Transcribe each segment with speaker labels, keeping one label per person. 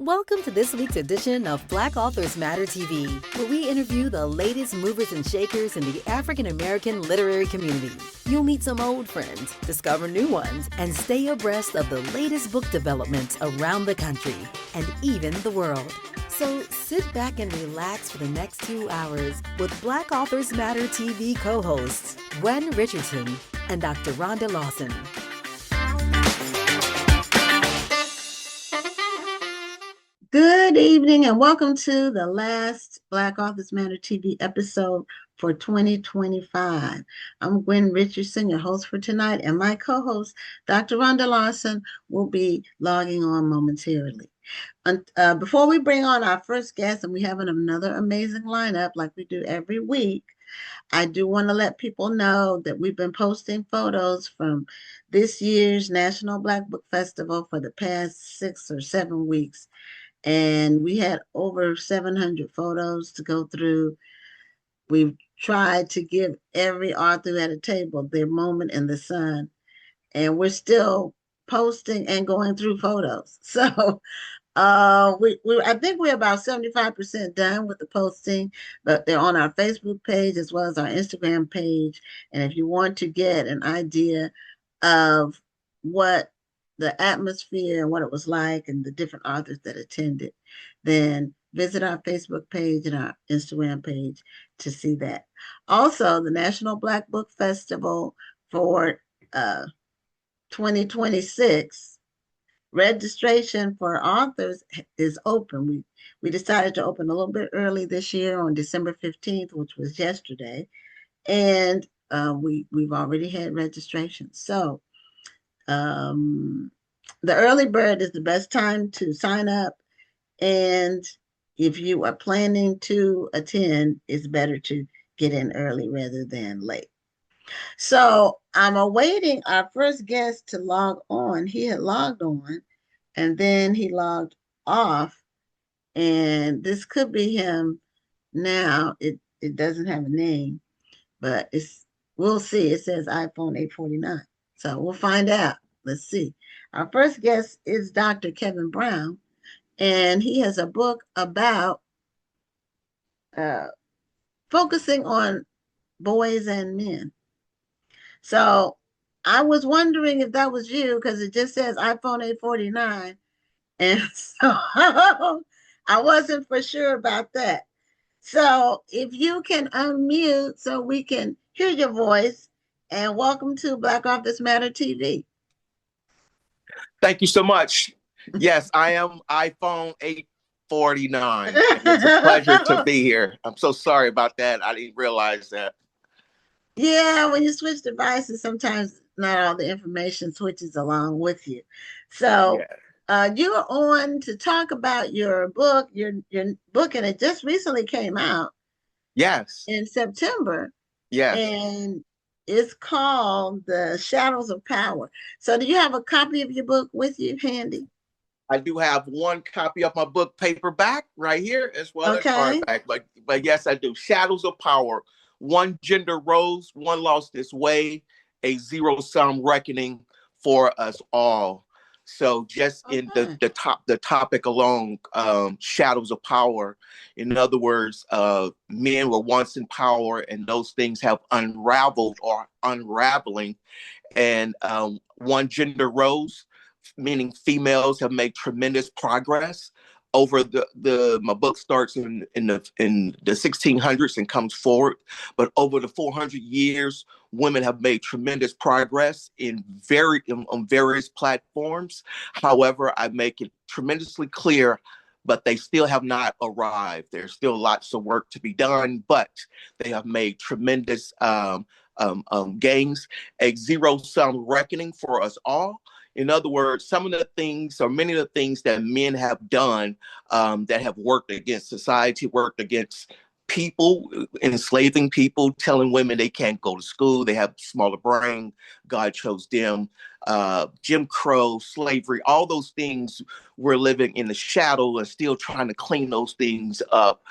Speaker 1: Welcome to this week's edition of Black Authors Matter TV, where we interview the latest movers and shakers in the African American literary community. You'll meet some old friends, discover new ones, and stay abreast of the latest book developments around the country and even the world. So sit back and relax for the next 2 hours with Black Authors Matter TV co-hosts Gwen Richardson and Dr. Rhonda Lawson.
Speaker 2: Good evening and welcome to the last Black Authors Matter TV episode for 2025. I'm Gwen Richardson, your host for tonight, and my co-host, Dr. Rhonda Lawson, will be logging on momentarily. Before we bring on our first guest, and we have another amazing lineup like we do every week, I do want to let people know that we've been posting photos from this year's National Black Book Festival for the past 6 or 7 weeks. And we had over 700 photos to go through. We've tried to give every author at a table their moment in the sun. And we're still posting and going through photos. So I think we're about 75% done with the posting, but they're on our Facebook page as well as our Instagram page. And if you want to get an idea of what the atmosphere and what it was like and the different authors that attended, then visit our Facebook page and our Instagram page to see that. Also, the National Black Book Festival for 2026, registration for authors is open. We decided to open a little bit early this year on December 15th, which was yesterday, and we've already had registration. So the early bird is the best time to sign up. And if you are planning to attend, it's better to get in early rather than late. So I'm awaiting our first guest to log on. He had logged on and then he logged off. And this could be him now. It doesn't have a name, but we'll see. It says iPhone 849. So we'll find out. Let's see. Our first guest is Dr. Kevin Brown, and he has a book about focusing on boys and men. So I was wondering if that was you because it just says iPhone 849. And so I wasn't for sure about that. So if you can unmute so we can hear your voice, and welcome to Black Authors Matter TV.
Speaker 3: Thank you so much. Yes, I am iPhone 849. It's a pleasure to be here. I'm so sorry about that. I didn't realize that.
Speaker 2: Yeah, when you switch devices, sometimes not all the information switches along with you. So you're on to talk about your book, your book, and it just recently came out.
Speaker 3: Yes.
Speaker 2: In September.
Speaker 3: Yes.
Speaker 2: And it's called The Shadows of Power. So do you have a copy of your book with you handy?
Speaker 3: I do have one copy of my book paperback right here as well as hardback. But yes, I do. Shadows of Power. One gender rose, one lost its way, a zero-sum reckoning for us all. So just in the topic alone, shadows of power. In other words, men were once in power and those things have unraveled or unraveling. And one gender rose, meaning females have made tremendous progress over my book starts in the 1600s and comes forward, but over the 400 years, women have made tremendous progress on various platforms. However, I make it tremendously clear, but they still have not arrived. There's still lots of work to be done, but they have made tremendous gains, a zero-sum reckoning for us all. In other words, some of the things or many of the things that men have done that have worked against society, worked against people, enslaving people, telling women they can't go to school, they have smaller brain, God chose them, Jim Crow, slavery, all those things we're living in the shadow and still trying to clean those things up.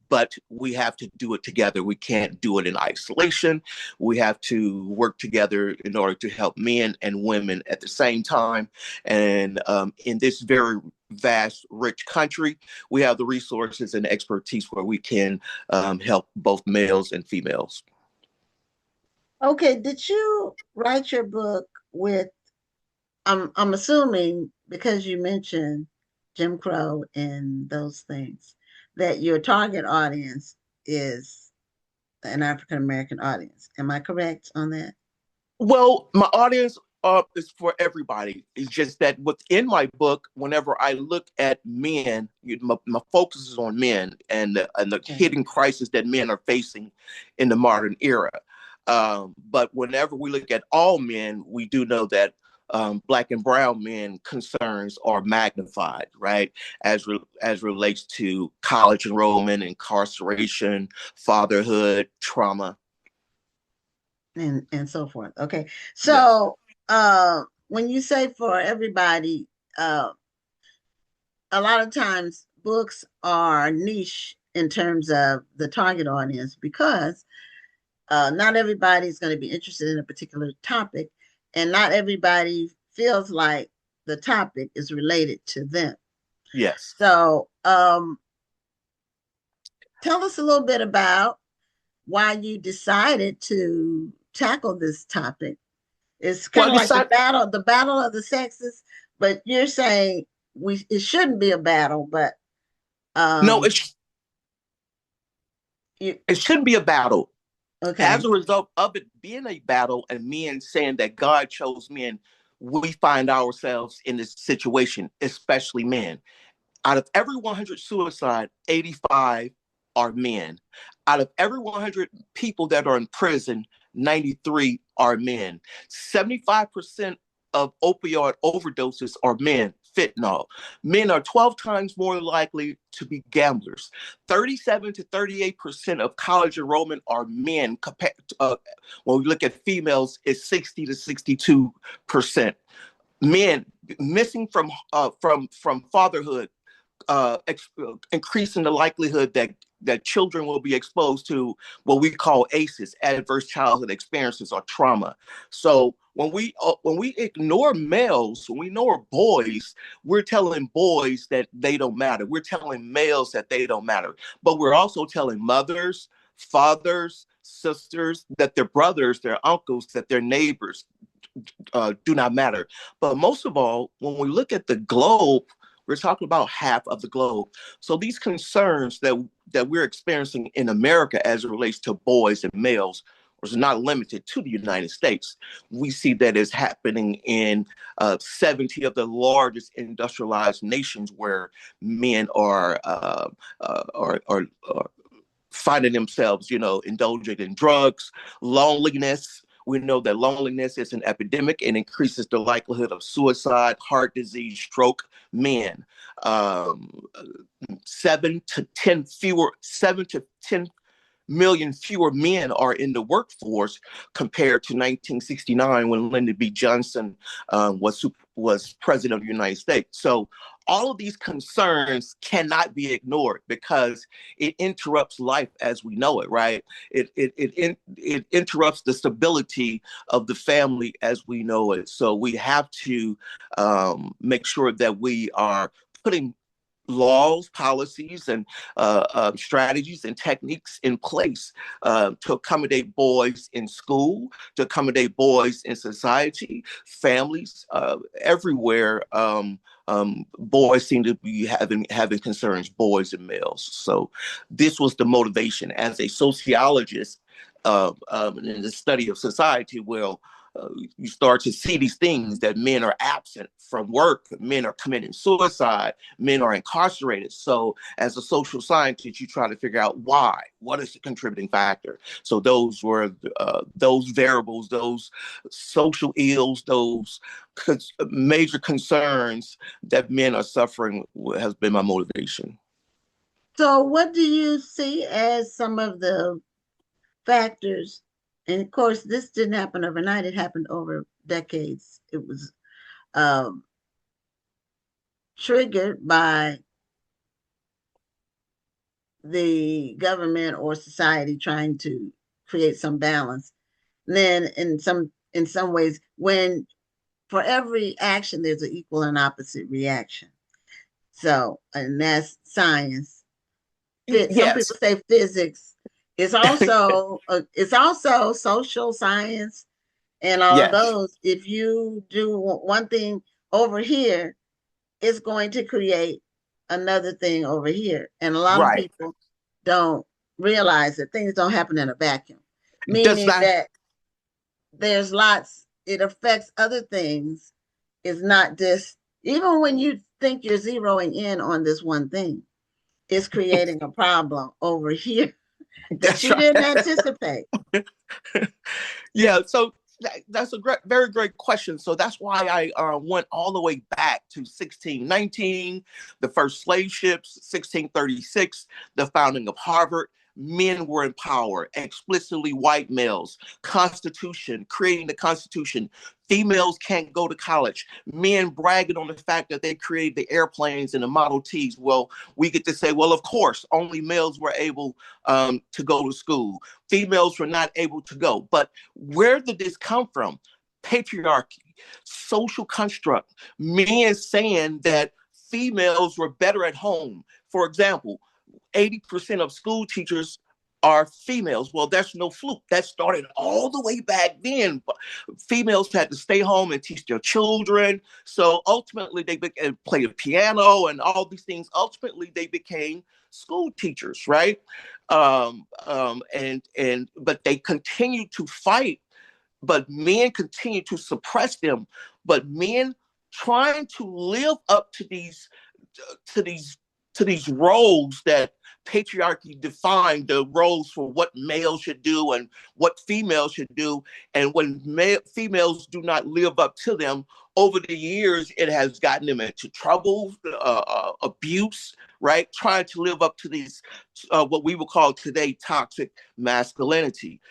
Speaker 3: But we have to do it together. We can't do it in isolation. We have to work together in order to help men and women at the same time. And in this very vast, rich country, we have the resources and expertise where we can help both males and females.
Speaker 2: Okay, did you write your book with, I'm assuming because you mentioned Jim Crow and those things, that your target audience is an African American audience. Am I correct on that?
Speaker 3: Well, my audience is for everybody. It's just that within my book, whenever I look at men, my focus is on men and the hidden crisis that men are facing in the modern era. But whenever we look at all men, we do know that Black and brown men concerns are magnified, right? As relates to college enrollment, incarceration, fatherhood, trauma,
Speaker 2: and so forth. Okay, so yes. When you say for everybody, a lot of times books are niche in terms of the target audience because not everybody's going to be interested in a particular topic, and not everybody feels like the topic is related to them.
Speaker 3: Yes.
Speaker 2: So tell us a little bit about why you decided to tackle this topic. It's kind of like the battle of the sexes, but you're saying it shouldn't be a battle, but
Speaker 3: no, it shouldn't be a battle.
Speaker 2: Okay.
Speaker 3: As a result of it being a battle and men saying that God chose men, we find ourselves in this situation, especially men. Out of every 100 suicide, 85 are men. Out of every 100 people that are in prison, 93 are men. 75% of opioid overdoses are men, fentanyl. Men are 12 times more likely to be gamblers. 37 to 38% of college enrollment are men. When we look at females, it's 60 to 62%. Men missing from fatherhood, increasing the likelihood that children will be exposed to what we call ACEs, adverse childhood experiences, or trauma. So when we ignore males, when we ignore boys, we're telling boys that they don't matter. We're telling males that they don't matter. But we're also telling mothers, fathers, sisters that their brothers, their uncles, that their neighbors do not matter. But most of all, when we look at the globe, we're talking about half of the globe. So these concerns that we're experiencing in America as it relates to boys and males was not limited to the United States. We see that it's happening in 70 of the largest industrialized nations where men are finding themselves, indulging in drugs, loneliness. We know that loneliness is an epidemic and increases the likelihood of suicide, heart disease, stroke. Men, 7 to 10 million fewer men are in the workforce compared to 1969 when Lyndon B. Johnson was president of the United States. So all of these concerns cannot be ignored because it interrupts life as we know it, right? It interrupts the stability of the family as we know it. So we have to make sure that we are putting laws, policies, and strategies and techniques in place to accommodate boys in school, to accommodate boys in society, families, everywhere. Boys seem to be having concerns, boys and males. So this was the motivation as a sociologist in the study of society. Well, you start to see these things that men are absent from work, men are committing suicide, men are incarcerated. So as a social scientist, you try to figure out why, what is the contributing factor? So those were those variables, those social ills, those major concerns that men are suffering has been my motivation.
Speaker 2: So what do you see as some of the factors? And of course, this didn't happen overnight. It happened over decades. It was triggered by the government or society trying to create some balance. And then in some ways, when for every action, there's an equal and opposite reaction. So, and that's science. Some
Speaker 3: Yes.
Speaker 2: people say physics. It's also social science and all of
Speaker 3: Yes.
Speaker 2: those. If you do one thing over here, it's going to create another thing over here. And a lot of
Speaker 3: Right.
Speaker 2: people don't realize that things don't happen in a vacuum,
Speaker 3: Does
Speaker 2: meaning
Speaker 3: that
Speaker 2: that there's lots, it affects other things. It's not just, even when you think you're zeroing in on this one thing, it's creating a problem over here that
Speaker 3: that's
Speaker 2: you didn't
Speaker 3: right.
Speaker 2: anticipate.
Speaker 3: Yeah, so that's a very great question. So that's why I went all the way back to 1619, the first slave ships, 1636, the founding of Harvard. Men were in power, explicitly white males, Constitution, creating the Constitution. Females can't go to college. Men bragging on the fact that they created the airplanes and the Model Ts. Well, we get to say, well, of course, only males were able to go to school. Females were not able to go. But where did this come from? Patriarchy, social construct, men saying that females were better at home. For example, 80% of school teachers are females. Well, that's no fluke. That started all the way back then. Females had to stay home and teach their children. So ultimately, they play the piano and all these things. Ultimately, they became school teachers, right? But they continue to fight, but men continue to suppress them. But men trying to live up to to these these roles that patriarchy defined, the roles for what males should do and what females should do. And when females do not live up to them, over the years, it has gotten them into trouble, abuse, right? Trying to live up to these, what we would call today, toxic masculinity.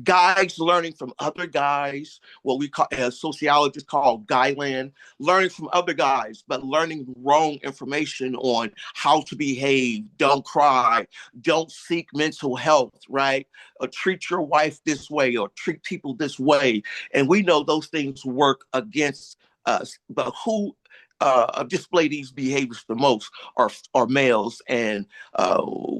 Speaker 3: Guys learning from other guys, what we call, sociologists call guyland, learning from other guys, but learning wrong information on how to behave, don't cry, don't seek mental health, right? Or treat your wife this way or treat people this way. And we know those things work against us, but who display these behaviors the most are males. And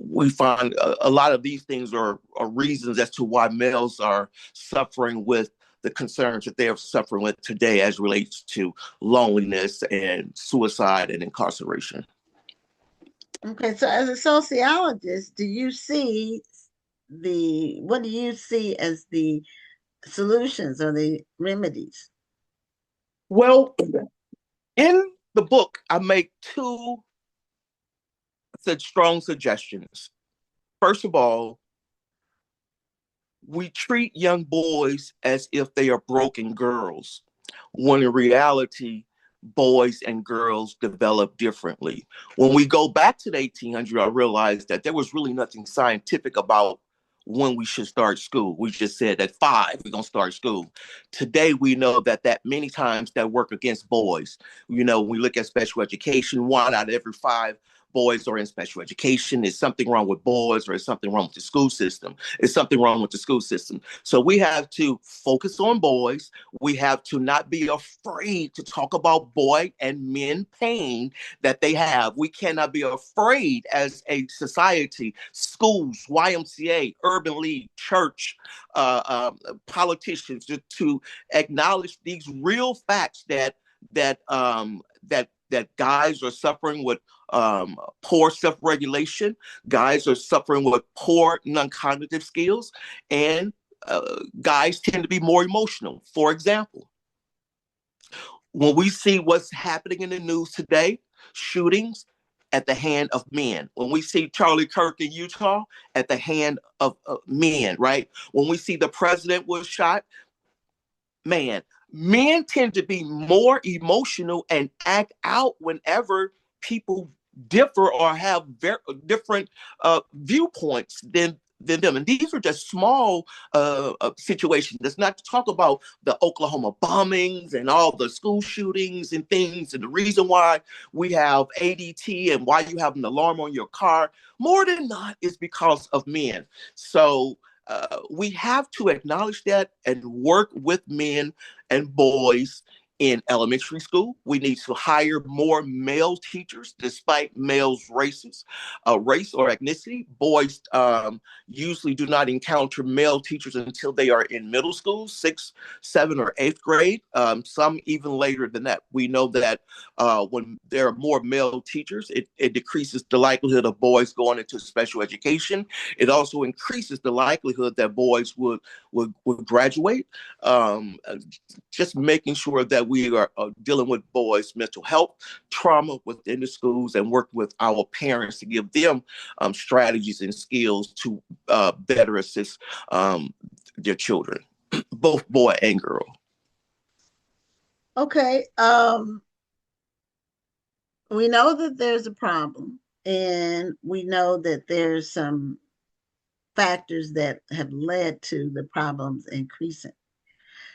Speaker 3: we find a lot of these things are reasons as to why males are suffering with the concerns that they are suffering with today as relates to loneliness and suicide and incarceration.
Speaker 2: Okay, so as a sociologist, what do you see as the solutions or the remedies?
Speaker 3: Well, in the book, I make two strong suggestions. First of all, we treat young boys as if they are broken girls, when in reality, boys and girls develop differently. When we go back to the 1800s, I realized that there was really nothing scientific about when we should start school. We just said at 5, we're going to start school. Today, we know that many times that work against boys. You know, when we look at special education, 1 out of every 5 boys are in special education. Is something wrong with boys, or is something wrong with the school system? Is something wrong with the school system? So we have to focus on boys. We have to not be afraid to talk about boy and men pain that they have. We cannot be afraid as a society, schools, YMCA, urban league, church, politicians, to acknowledge these real facts that guys are suffering with poor self-regulation. Guys are suffering with poor non-cognitive skills, and guys tend to be more emotional. For example, when we see what's happening in the news today, shootings at the hand of men. When we see Charlie Kirk in Utah, at the hand of men, right? When we see the president was shot, man, men tend to be more emotional and act out whenever people differ or have very different viewpoints than them. And these are just small situations. That's not to talk about the Oklahoma bombings and all the school shootings and things. And the reason why we have ADT and why you have an alarm on your car, more than not, is because of men. So we have to acknowledge that and work with men and boys In elementary school, we need to hire more male teachers despite males' race or ethnicity. Boys usually do not encounter male teachers until they are in middle school, 6th, 7th, or 8th grade, some even later than that. We know that when there are more male teachers, it decreases the likelihood of boys going into special education. It also increases the likelihood that boys would graduate. Just making sure that we are dealing with boys' mental health, trauma within the schools, and working with our parents to give them strategies and skills to better assist their children, both boy and girl.
Speaker 2: Okay. We know that there's a problem, and we know that there's some factors that have led to the problems increasing.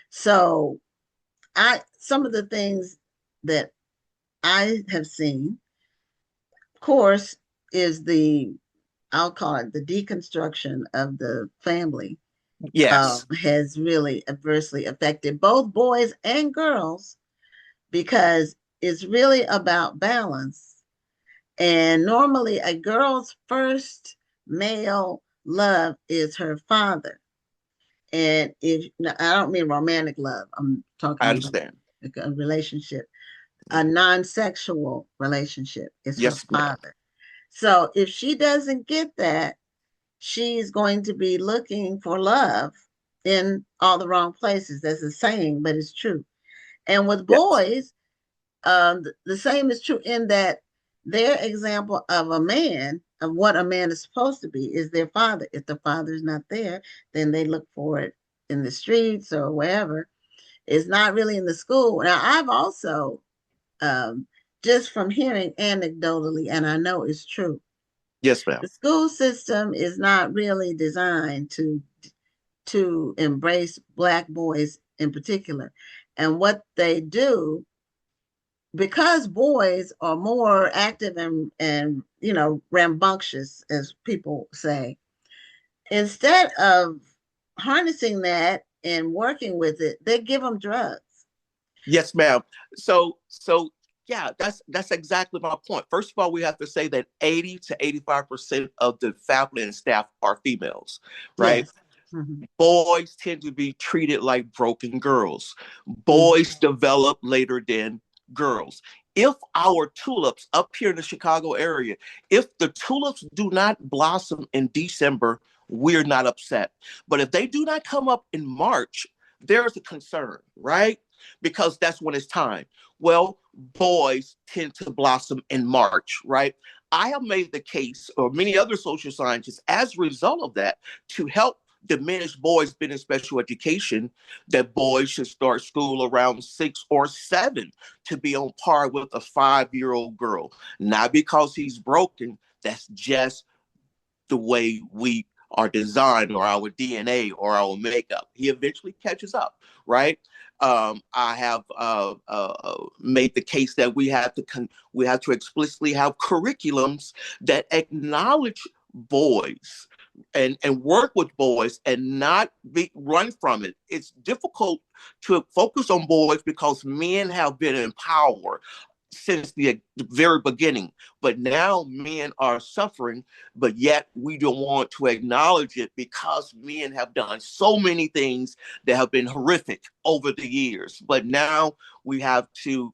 Speaker 2: So some of the things that I have seen, of course, is I'll call it the deconstruction of the family.
Speaker 3: Yes.
Speaker 2: Has really adversely affected both boys and girls, because it's really about balance. And normally a girl's first male love is her father. And I don't mean romantic love, I'm talking
Speaker 3: I
Speaker 2: about
Speaker 3: understand.
Speaker 2: a relationship, a non-sexual relationship is her
Speaker 3: Yes, ma'am.
Speaker 2: father. So if she doesn't get that, she's going to be looking for love in all the wrong places. That's a saying, but it's true. And with
Speaker 3: Yes.
Speaker 2: boys, the same is true in that their example of what a man is supposed to be, is their father. If the father is not there, then they look for it in the streets or wherever. It's not really in the school. Now, I've also, just from hearing anecdotally, and I know it's true,
Speaker 3: Yes, ma'am.
Speaker 2: the school system is not really designed to embrace Black boys in particular. And what they do, because boys are more active and rambunctious, as people say, instead of harnessing that and working with it, they give them drugs.
Speaker 3: Yes, ma'am. So yeah, that's exactly my point. First of all, we have to say that 80 to 85% of the faculty and staff are females, right?
Speaker 2: Yes. Mm-hmm.
Speaker 3: Boys tend to be treated like broken girls. Boys
Speaker 2: Mm-hmm.
Speaker 3: develop later than girls. If our tulips up here in the Chicago area, if the tulips do not blossom in December, we're not upset. But if they do not come up in March, there's a concern, right? Because that's when it's time. Well, boys tend to blossom in March, right? I have made the case, or many other social scientists, as a result of that, to help diminish boys being in special education, that boys should start school around 6 or 7 to be on par with a 5-year-old girl. Not because he's broken, that's just the way we are designed, or our DNA, or our makeup. He eventually catches up, right? I have made the case that we have to explicitly have curriculums that acknowledge boys and work with boys and not run from it. It's difficult to focus on boys because men have been in power since the very beginning, but now men are suffering, but yet we don't want to acknowledge it because men have done so many things that have been horrific over the years. But now we have to,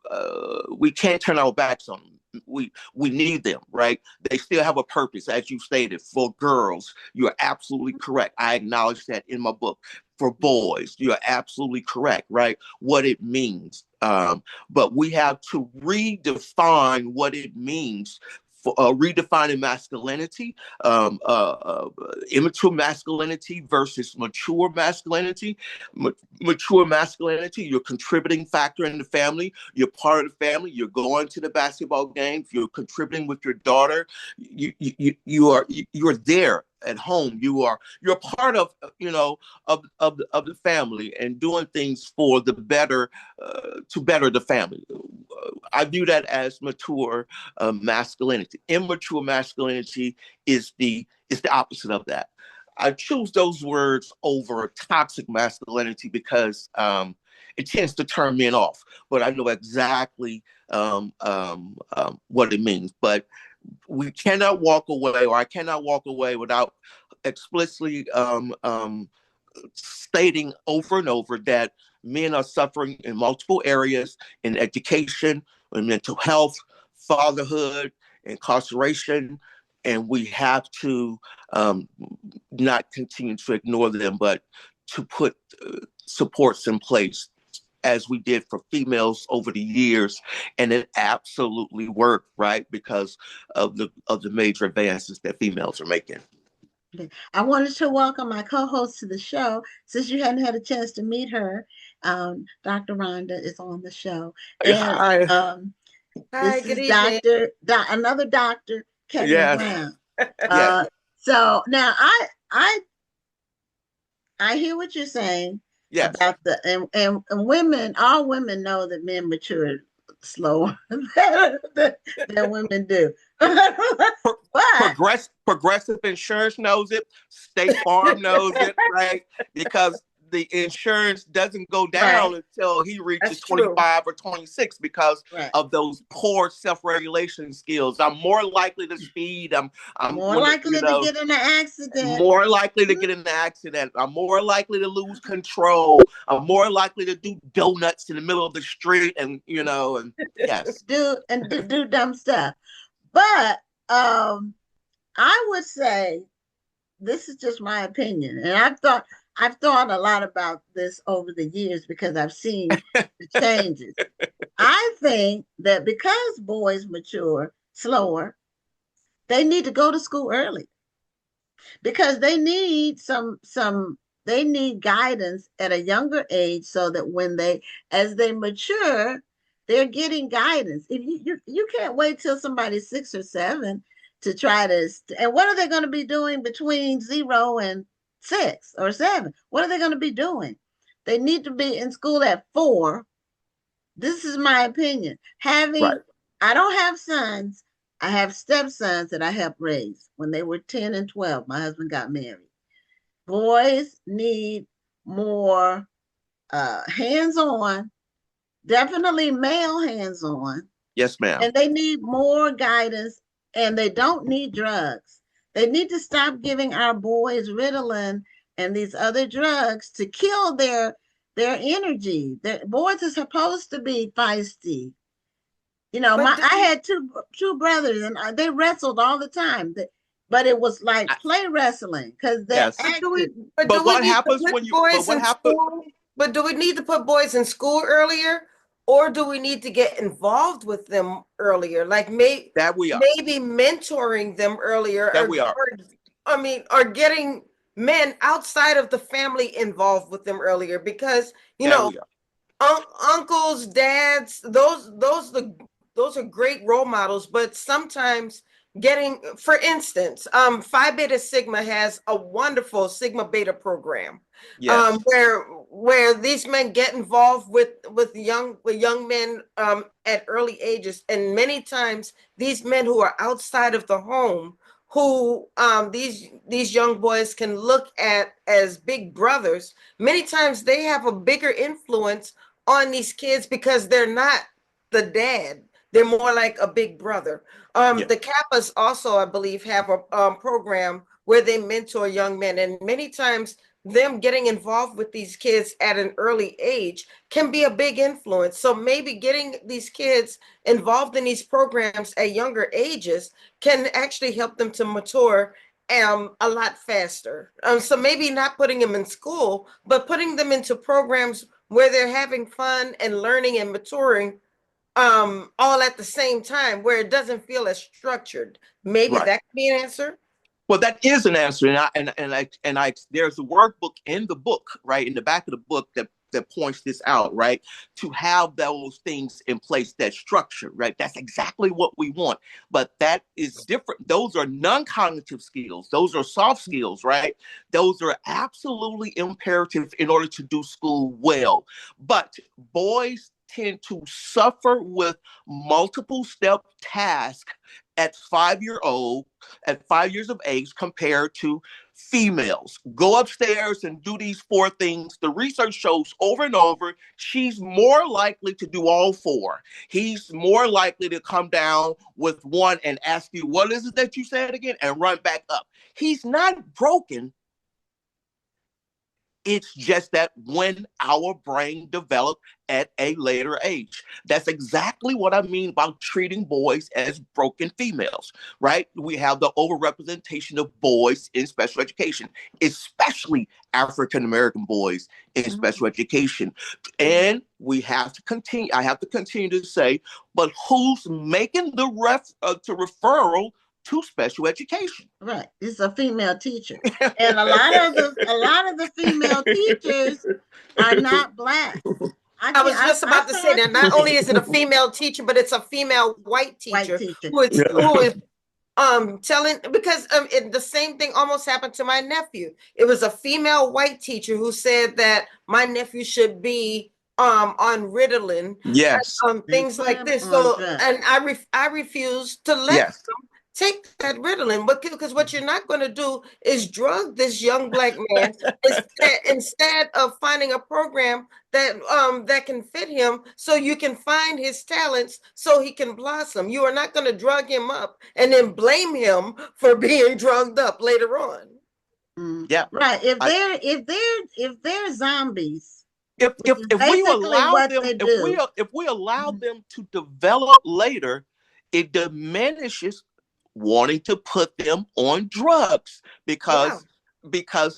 Speaker 3: we can't turn our backs on them. We need them, right? They still have a purpose, as you stated. For girls, you're absolutely correct. I acknowledge that in my book. For boys, you're absolutely correct, right? What it means. But we have to redefine what it means. For, redefining masculinity, immature masculinity versus mature masculinity. Mature masculinity, you're a contributing factor in the family. You're part of the family. You're going to the basketball games. You're contributing with your daughter. You're there at home. You're part of the family and doing things for the better, to better the family. I view that as mature masculinity. Immature masculinity is the opposite of that. I choose those words over toxic masculinity because it tends to turn men off. But I know exactly what it means. But we cannot walk away, or I cannot walk away without explicitly stating over and over that men are suffering in multiple areas, in education, in mental health, fatherhood, incarceration, and we have to not continue to ignore them, but to put supports in place as we did for females over the years, and it absolutely worked, right? Because of the major advances that females are making.
Speaker 2: I wanted to welcome my co-host to the show. Since you hadn't had a chance to meet her, Dr. Rhonda is on the show. And
Speaker 3: Hi.
Speaker 4: Hi,
Speaker 2: this
Speaker 4: good
Speaker 2: is
Speaker 4: evening.
Speaker 2: another Dr. Kevin
Speaker 3: Yes.
Speaker 2: Brown.
Speaker 3: Yes.
Speaker 2: So now I hear what you're saying.
Speaker 3: Yes.
Speaker 2: About and women, all women know that men mature slower than women do.
Speaker 3: Progressive Insurance knows it. State Farm knows it, right? Because the insurance doesn't go down until he reaches 25 or 26 because of those poor self-regulation skills. I'm more likely to speed. I'm
Speaker 2: more likely to get in an accident.
Speaker 3: More likely to get in an accident. I'm more likely to lose control. I'm more likely to do donuts in the middle of the street, and and yes,
Speaker 2: do dumb stuff. But I would say, this is just my opinion, and I've thought a lot about this over the years because I've seen the changes. I think that because boys mature slower, they need to go to school early because they need they need guidance at a younger age so that as they mature, they're getting guidance. If you can't wait till somebody's 6 or 7 to try to, and what are they going to be doing between 0 and 6 or 7? What are they going to be doing? They need to be in school at 4. This is my opinion. I don't have sons. I have stepsons that I helped raise when they were 10 and 12. My husband got married. Boys need more hands-on, definitely male hands-on.
Speaker 3: Yes, ma'am.
Speaker 2: And they need more guidance. And they don't need drugs. They need to stop giving our boys Ritalin and these other drugs to kill their energy. Boys are supposed to be feisty. I had two brothers, and they wrestled all the time. But it was like play wrestling because they're active.
Speaker 4: But what happens when you? But do we need to put boys in school earlier? Or do we need to get involved with them earlier? Like maybe mentoring them earlier. Or getting men outside of the family involved with them earlier, because uncles, dads, those are great role models. But sometimes for instance, Phi Beta Sigma has a wonderful Sigma Beta program. Yes. Where these men get involved with young men at early ages, and many times these men who are outside of the home, who these young boys can look at as big brothers, many times they have a bigger influence on these kids because they're not the dad. They're more like a big brother. The Kappas also, I believe, have a program where they mentor young men, and many times them getting involved with these kids at an early age can be a big influence. So maybe getting these kids involved in these programs at younger ages can actually help them to mature a lot faster. So maybe not putting them in school, but putting them into programs where they're having fun and learning and maturing all at the same time, where it doesn't feel as structured. Maybe that could be an answer.
Speaker 3: Well, that is an answer, and I there's a workbook in the book, right, in the back of the book that points this out, right, to have those things in place, that structure, right. That's exactly what we want, but that is different. Those are non-cognitive skills. Those are soft skills, right. Those are absolutely imperative in order to do school well. But boys tend to suffer with multiple step tasks at 5 years of age compared to females. Go upstairs and do these 4 things. The research shows over and over, she's more likely to do all 4. He's more likely to come down with 1 and ask you, what is it that you said again? And run back up. He's not broken. It's just that when our brain developed at a later age. That's exactly what I mean about treating boys as broken females, right? We have the overrepresentation of boys in special education, especially African-American boys in special education. And we have to continue, I have to continue to say, but who's making the referral to special education?
Speaker 2: Right. It's a female teacher. And a lot of the female teachers are not Black.
Speaker 4: I was just about to say that not only is it a female teacher, but it's a female white teacher. Who is telling, because the same thing almost happened to my nephew. It was a female white teacher who said that my nephew should be on Ritalin.
Speaker 3: Yes.
Speaker 4: Things like this. So, and I refuse to let them take that Ritalin, because what you're not going to do is drug this young Black man instead of finding a program that that can fit him, so you can find his talents, so he can blossom. You are not going to drug him up and then blame him for being drugged up later on.
Speaker 3: Yeah,
Speaker 2: right. If they're zombies,
Speaker 3: if we allow them to develop later, it diminishes wanting to put them on drugs because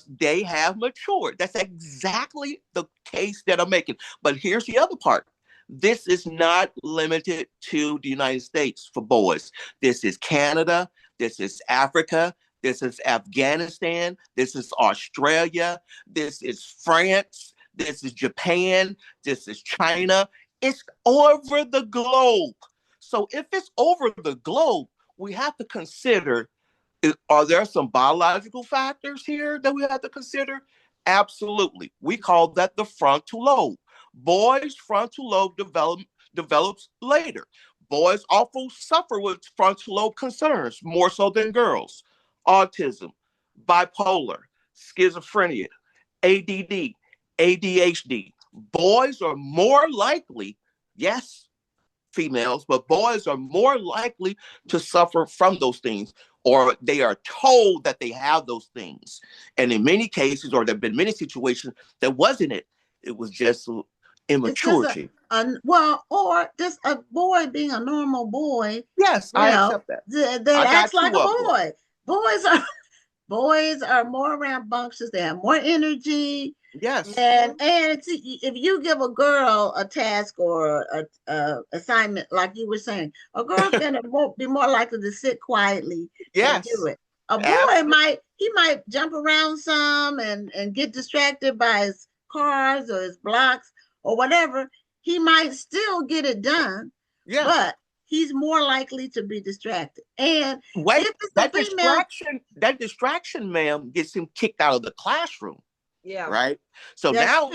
Speaker 3: they have matured. That's exactly the case that I'm making. But here's the other part. This is not limited to the United States for boys. This is Canada. This is Africa. This is Afghanistan. This is Australia. This is France. This is Japan. This is China. It's over the globe. So if it's over the globe, we have to consider, are there some biological factors here that we have to consider? Absolutely. We call that the frontal lobe. Boys' frontal lobe develops later. Boys often suffer with frontal lobe concerns, more so than girls. Autism, bipolar, schizophrenia, ADD, ADHD. Boys are more likely, yes, females, but boys are more likely to suffer from those things, or they are told that they have those things. And in many cases, or there have been many situations, that wasn't it. It was just immaturity.
Speaker 2: Or just a boy being a normal boy.
Speaker 3: Yes, I accept that.
Speaker 2: That acts like a boy. Boys are more rambunctious. They have more energy.
Speaker 3: Yes.
Speaker 2: And if you give a girl a task or a assignment, like you were saying, a girl's gonna be more likely to sit quietly and do it. A boy might jump around some and get distracted by his cars or his blocks or whatever. He might still get it done, but he's more likely to be distracted. And
Speaker 3: that distraction, ma'am, gets him kicked out of the classroom.
Speaker 4: Yeah.
Speaker 3: Right. So now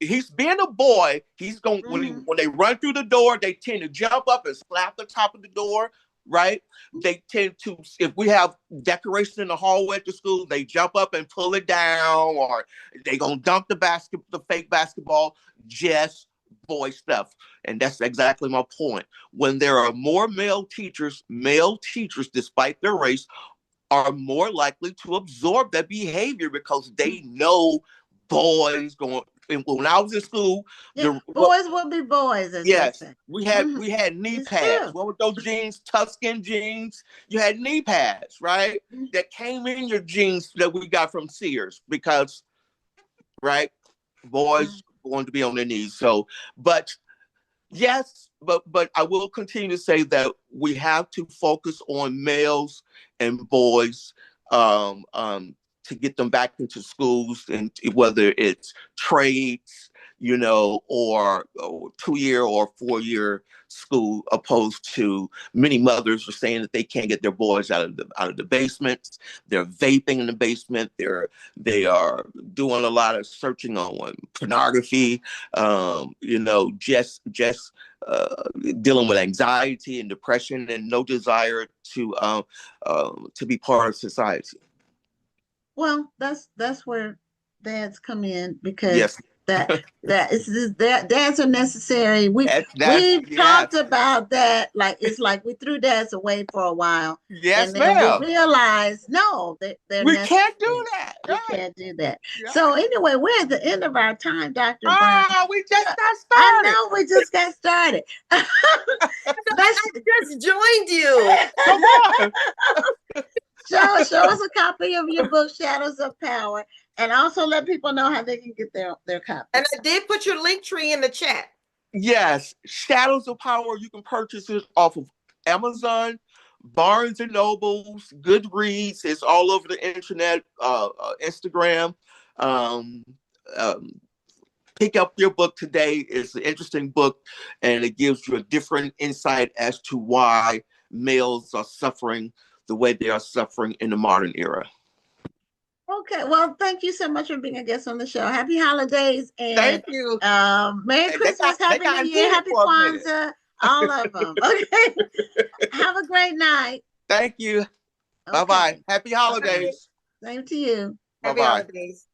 Speaker 3: he's being a boy. He's going when they run through the door, they tend to jump up and slap the top of the door. Right. They tend to, if we have decorations in the hallway at the school, they jump up and pull it down, or they gonna dunk the fake basketball. Just boy stuff. And that's exactly my point. When there are more male teachers, despite their race, are more likely to absorb that behavior because they know boys going. When I was in school,
Speaker 2: boys will be boys.
Speaker 3: We had knee pads. What were those jeans? Tuscan jeans. You had knee pads, right? That came in your jeans that we got from Sears because, right, boys going to be on their knees. So, but I will continue to say that we have to focus on males and boys to get them back into schools, and whether it's trades, or 2-year or 4-year school, opposed to many mothers are saying that they can't get their boys out of the basements. They're vaping in the basement. They are doing a lot of searching on pornography. Just dealing with anxiety and depression, and no desire to be part of society.
Speaker 2: Well, that's where dads come in, because
Speaker 3: Yes.
Speaker 2: dads are necessary. We've talked about that. Like, it's like we threw dads away for a while.
Speaker 3: Yes,
Speaker 2: and then
Speaker 3: ma'am.
Speaker 2: we realized, no, they're
Speaker 3: we
Speaker 2: necessary.
Speaker 3: can't do that.
Speaker 2: We can't do that. Yeah. So anyway, we're at the end of our time, Dr. Brown.
Speaker 3: We just got started.
Speaker 2: I know, we just got started.
Speaker 4: I just joined you.
Speaker 3: Come on.
Speaker 2: Show us a copy of your book, Shadows of Power, and also let people know how they can get their copy.
Speaker 4: And I did put your link tree in the chat.
Speaker 3: Yes, Shadows of Power. You can purchase it off of Amazon, Barnes and Nobles, Goodreads. It's all over the internet, Instagram. Pick up your book today. It's an interesting book, and it gives you a different insight as to why males are suffering the way they are suffering in the modern era.
Speaker 2: Okay, well, thank you so much for being a guest on the show. Happy holidays, and
Speaker 3: thank you.
Speaker 2: Merry Christmas, Happy New Year, Happy Kwanzaa, all of them. Okay, have a great night.
Speaker 3: Thank you. Okay. Bye-bye. Happy holidays.
Speaker 2: Same to you.
Speaker 4: Happy holidays.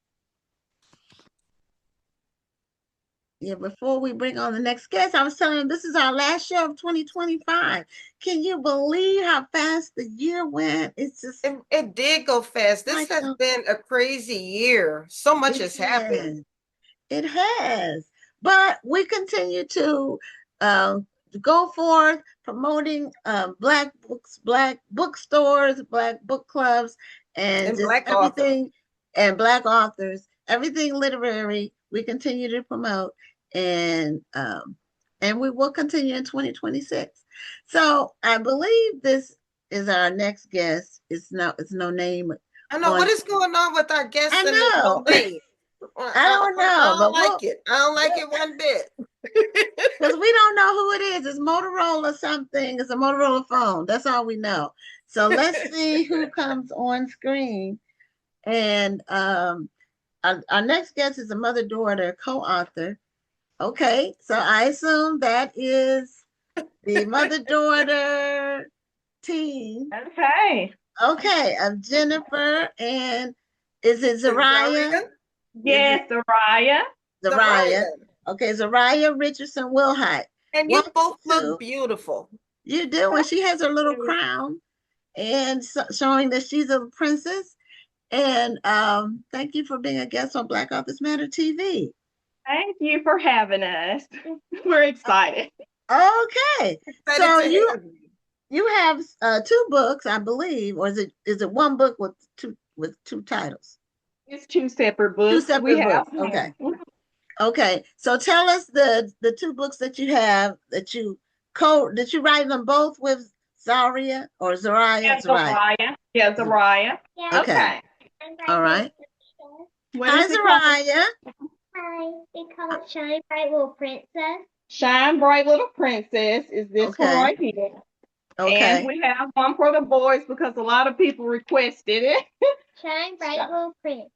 Speaker 2: Yeah, before we bring on the next guest, I was telling them this is our last show of 2025. Can you believe how fast the year went? It's just
Speaker 4: it did go fast. This has been a crazy year. So much has happened.
Speaker 2: It has. But we continue to go forth promoting Black books, Black bookstores, Black book clubs, and just
Speaker 4: Black
Speaker 2: everything
Speaker 4: authors.
Speaker 2: And Black authors, everything literary. We continue to promote, and we will continue in 2026. So I believe this is our next guest. It's no name.
Speaker 4: I know what is going on with our guest.
Speaker 2: I know. I don't know.
Speaker 4: I don't like it. I don't like it one bit.
Speaker 2: Because we don't know who it is. It's Motorola something. It's a Motorola phone. That's all we know. So let's see who comes on screen. And our next guest is a mother-daughter co-author. Okay, so I assume that is the mother-daughter team. Okay, of Jennifer, and is it Zariah?
Speaker 5: Yes, Zariah.
Speaker 2: Zariah. Okay, Zariah, Richardson, Wilhite.
Speaker 4: And you both look beautiful.
Speaker 2: You do, and she has her little crown, and showing that she's a princess. And thank you for being a guest on Black Authors Matter TV.
Speaker 5: Thank you for having us. We're excited.
Speaker 2: Okay, so you have 2 books, I believe, or is it one book with two titles?
Speaker 5: It's 2 separate books.
Speaker 2: 2 separate books. Okay. So tell us the 2 books that you have that you write them both with Zariah or Zariah?
Speaker 5: Yeah, Zariah. Yeah, Zariah.
Speaker 2: Okay. All right. Hi, Zariah.
Speaker 6: Hi. We call it Shine Bright Little Princess.
Speaker 5: Shine Bright Little Princess is this one right here.
Speaker 2: Okay.
Speaker 5: And we have one for the boys because a lot of people requested it.
Speaker 6: Shine Bright Little Prince.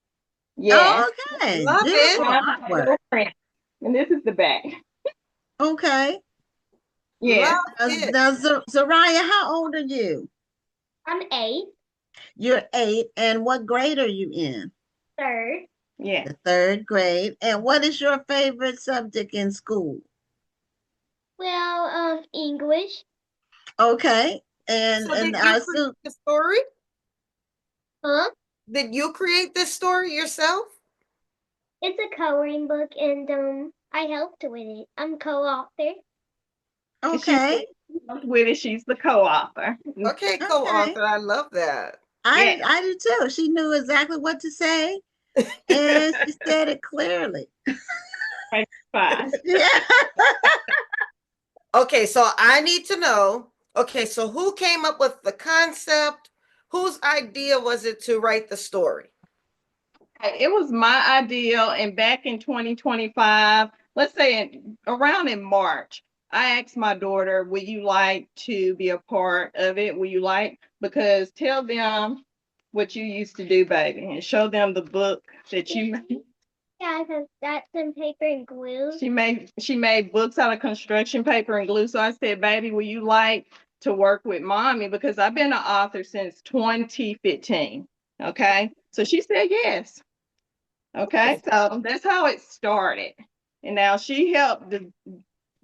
Speaker 5: Yeah.
Speaker 2: Okay.
Speaker 4: Love it.
Speaker 5: And this is the back.
Speaker 2: Okay.
Speaker 5: Yeah.
Speaker 2: Now, Zariah, how old are you?
Speaker 6: I'm 8.
Speaker 2: You're 8. And what grade are you in?
Speaker 6: 3rd.
Speaker 5: Yeah.
Speaker 2: The 3rd grade. And what is your favorite subject in school?
Speaker 6: Well, English.
Speaker 2: Okay. And I assume
Speaker 4: the story?
Speaker 6: Huh?
Speaker 4: Did you create this story yourself?
Speaker 6: It's a coloring book, and I helped with it. I'm co-author.
Speaker 2: Okay.
Speaker 5: With it, she's the co-author.
Speaker 4: Okay, co-author. I love that.
Speaker 2: I do too. She knew exactly what to say, and she said it clearly.
Speaker 5: Fine.
Speaker 2: Yeah.
Speaker 4: Okay, so I need to know. Okay, so who came up with the concept? Whose idea was it to write the story?
Speaker 5: It was my idea, and back in 2025, let's say around in March, I asked my daughter, would you like to be a part of it? Will you like, because tell them what you used to do, baby, and show them the book that you made.
Speaker 6: Yeah, because that's some paper and glue.
Speaker 5: She made books out of construction paper and glue. So I said, baby, will you like to work with mommy? Because I've been an author since 2015. Okay. So she said yes. Okay. So that's how it started. And now she helped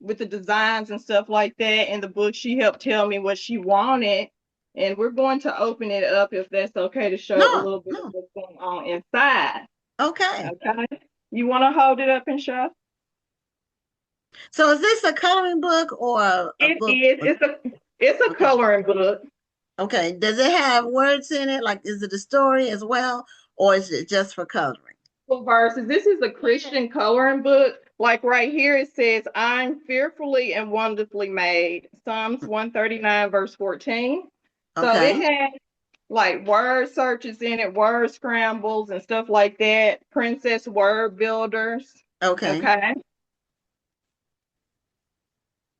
Speaker 5: with the designs and stuff like that. In the book, she helped tell me what she wanted. And we're going to open it up, if that's okay, to show a little bit of what's going on inside.
Speaker 2: Okay.
Speaker 5: Okay. You want to hold it up and show?
Speaker 2: So is this a coloring book or a book?
Speaker 5: It's a coloring book.
Speaker 2: Okay. Does it have words in it? Like, is it a story as well, or is it just for coloring?
Speaker 5: Verses. This is a Christian coloring book. Like right here, it says, I'm fearfully and wonderfully made. Psalms 139, verse 14. So it has like word searches in it, word scrambles and stuff like that. Princess word builders. Okay.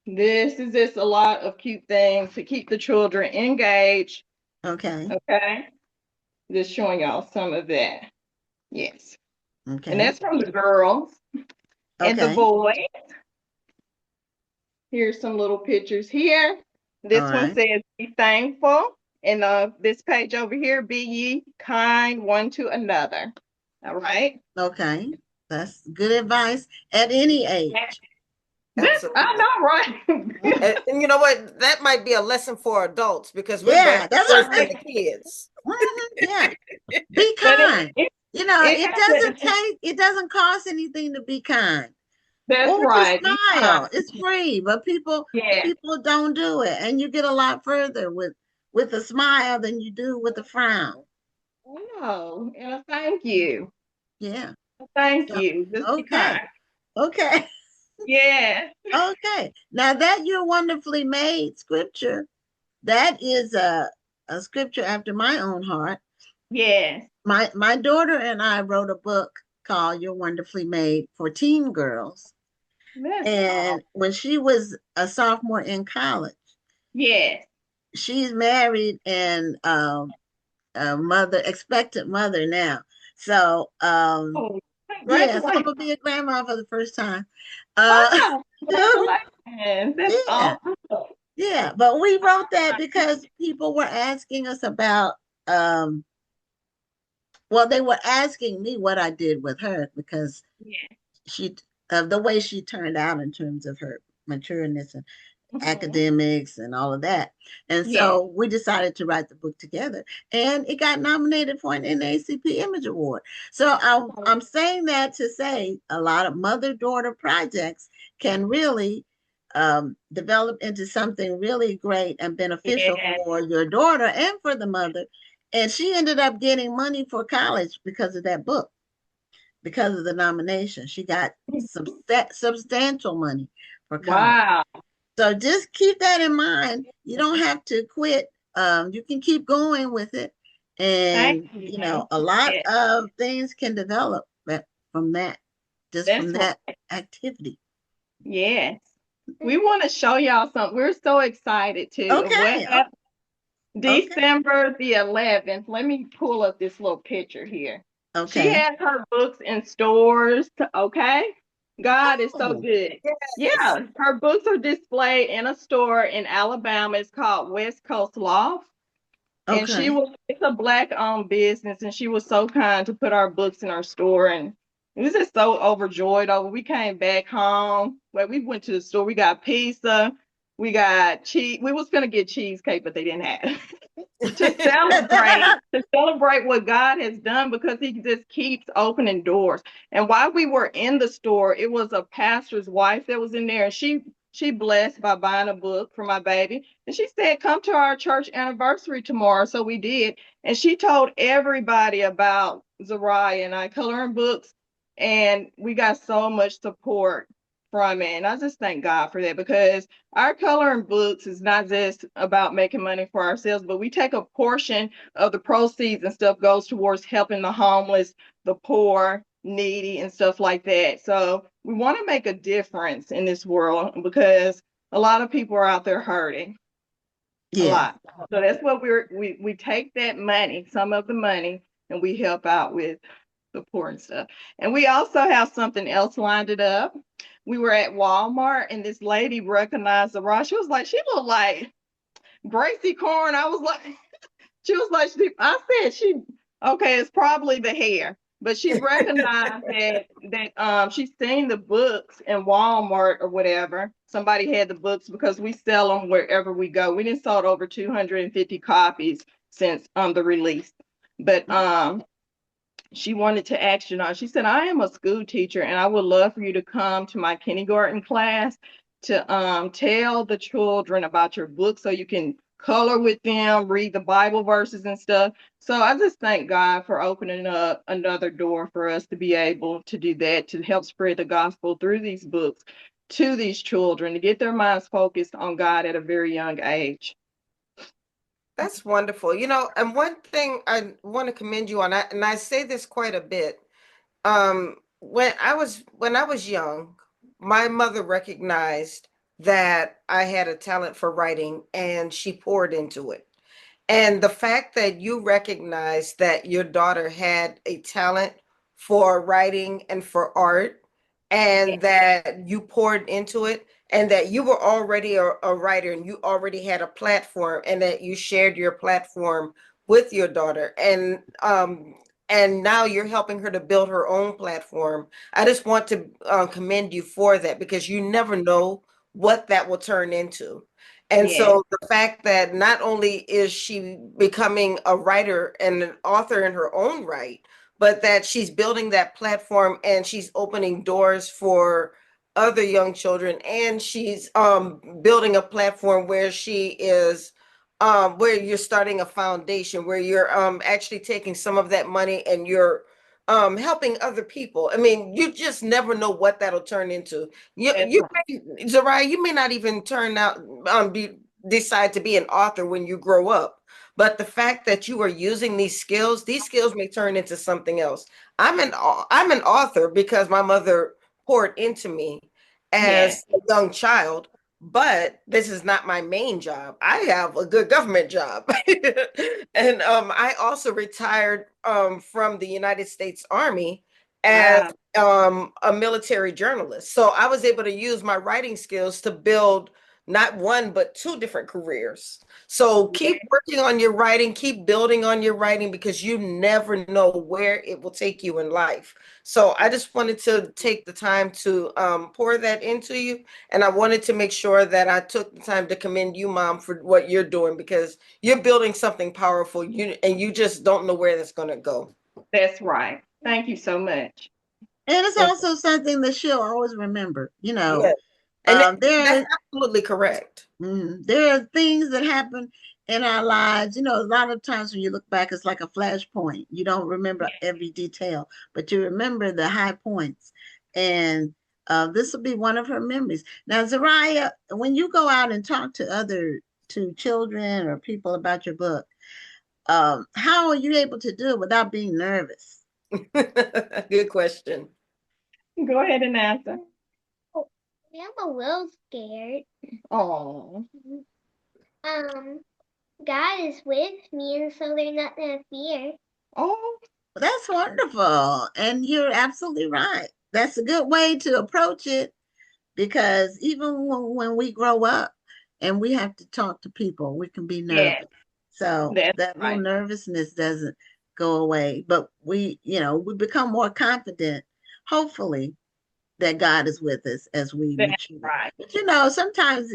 Speaker 5: This is just a lot of cute things to keep the children engaged. Okay. Just showing y'all some of that. Yes. Okay. And that's from the girls and the boys. Here's some little pictures here. This one says, be thankful. And this page over here, be ye kind one to another. All right.
Speaker 2: Okay. That's good advice at any age.
Speaker 5: I know, right?
Speaker 4: And you know what? That might be a lesson for adults because we're
Speaker 2: that's
Speaker 4: worse than the kids.
Speaker 2: Yeah. Be kind. It doesn't cost anything to be kind.
Speaker 5: That's right.
Speaker 2: Smile. It's free, but people don't do it. And you get a lot further with a smile than you do with a frown.
Speaker 5: Oh, and thank you.
Speaker 2: Yeah.
Speaker 5: Thank you.
Speaker 2: Okay.
Speaker 5: Yeah.
Speaker 2: Okay. Now that you're wonderfully made scripture, that is a scripture after my own heart.
Speaker 5: Yes.
Speaker 2: My daughter and I wrote a book called You're Wonderfully Made for teen girls. And when she was a sophomore in college, she's married and a expectant mother now. So so I'm gonna be a grandma for the first time. Yeah, but we wrote that because people were asking us about they were asking me what I did with her because she the way she turned out in terms of her matureness and academics and all of that. And so we decided to write the book together, and it got nominated for an NAACP Image Award. So I'm saying that to say a lot of mother-daughter projects can really develop into something really great and beneficial for your daughter and for the mother. And she ended up getting money for college because of that book. Because of the nomination, she got substantial money for college. Wow. So just keep that in mind. You don't have to quit. You can keep going with it. And, a lot of things can develop from that, from that activity.
Speaker 5: Yes. We want to show y'all something. We're so excited too.
Speaker 2: Okay.
Speaker 5: December the 11th. Let me pull up this little picture here. Okay. She has her books in stores. Okay. God is so good. Yes. Yeah. Her books are displayed in a store in Alabama. It's called West Coast Loft. And it's a Black-owned business, and she was so kind to put our books in our store. And it was just so overjoyed over. We came back home. We went to the store. We got pizza. We got cheese. We was gonna get cheesecake, but they didn't have it. to celebrate what God has done, because He just keeps opening doors. And while we were in the store, it was a pastor's wife that was in there, and she blessed by buying a book for my baby. And she said, come to our church anniversary tomorrow. So we did. And she told everybody about Zariah and I coloring books. And we got so much support from it. And I just thank God for that, because our coloring books is not just about making money for ourselves, but we take a portion of the proceeds and stuff goes towards helping the homeless, the poor, needy, and stuff like that. So we want to make a difference in this world because a lot of people are out there hurting. A lot. So that's what we take that money, some of the money, and we help out with the poor and stuff. And we also have something else lined it up. We were at Walmart and this lady recognized Zariah. She was like, she looked like Gracie Corn. I was like, she was like, I said, okay, it's probably the hair. But she recognized that she's seen the books in Walmart or whatever. Somebody had the books because we sell them wherever we go. We didn't sold over 250 copies since the release. But she wanted to ask you. She said, I am a school teacher and I would love for you to come to my kindergarten class to tell the children about your book so you can color with them, read the Bible verses and stuff. So I just thank God for opening up another door for us to be able to do that, to help spread the gospel through these books to these children, to get their minds focused on God at a very young age.
Speaker 4: That's wonderful. And one thing I want to commend you on, and I say this quite a bit. When I was young, my mother recognized that I had a talent for writing and she poured into it. And the fact that you recognized that your daughter had a talent for writing and for art, and that you poured into it, and that you were already a writer and you already had a platform, and that you shared your platform with your daughter, and now you're helping her to build her own platform. I just want to commend you for that, because you never know what that will turn into. And so the fact that not only is she becoming a writer and an author in her own right, but that she's building that platform and she's opening doors for other young children, and she's building a platform where she is where you're starting a foundation, where you're actually taking some of that money and you're helping other people. I mean, you just never know what that'll turn into. Zariah, you may not even turn out decide to be an author when you grow up. But the fact that you are using these skills may turn into something else. I'm an author because my mother poured into me as a young child, but this is not my main job. I have a good government job. And I also retired from the United States Army as a military journalist. So I was able to use my writing skills to build not one, but two different careers. So keep working on your writing, keep building on your writing, because you never know where it will take you in life. So I just wanted to take the time to pour that into you. And I wanted to make sure that I took the time to commend you, Mom, for what you're doing, because you're building something powerful, and you just don't know where that's going to go.
Speaker 5: That's right. Thank you so much.
Speaker 2: And it's also something that she'll always remember, Yeah.
Speaker 4: And that's absolutely correct.
Speaker 2: There are things that happen in our lives. A lot of times when you look back, it's like a flashpoint. You don't remember every detail, but you remember the high points. And this will be one of her memories. Now, Zariah, when you go out and talk to children or people about your book, how are you able to do it without being nervous?
Speaker 4: Good question.
Speaker 5: Go ahead and answer.
Speaker 6: I'm a little scared.
Speaker 5: Oh.
Speaker 6: God is with me, and so there's nothing to fear.
Speaker 2: Oh, that's wonderful. And you're absolutely right. That's a good way to approach it, because even when we grow up and we have to talk to people, we can be nervous. So that little nervousness doesn't go away. But we become more confident, hopefully, that God is with us as we mature.
Speaker 5: Right.
Speaker 2: But sometimes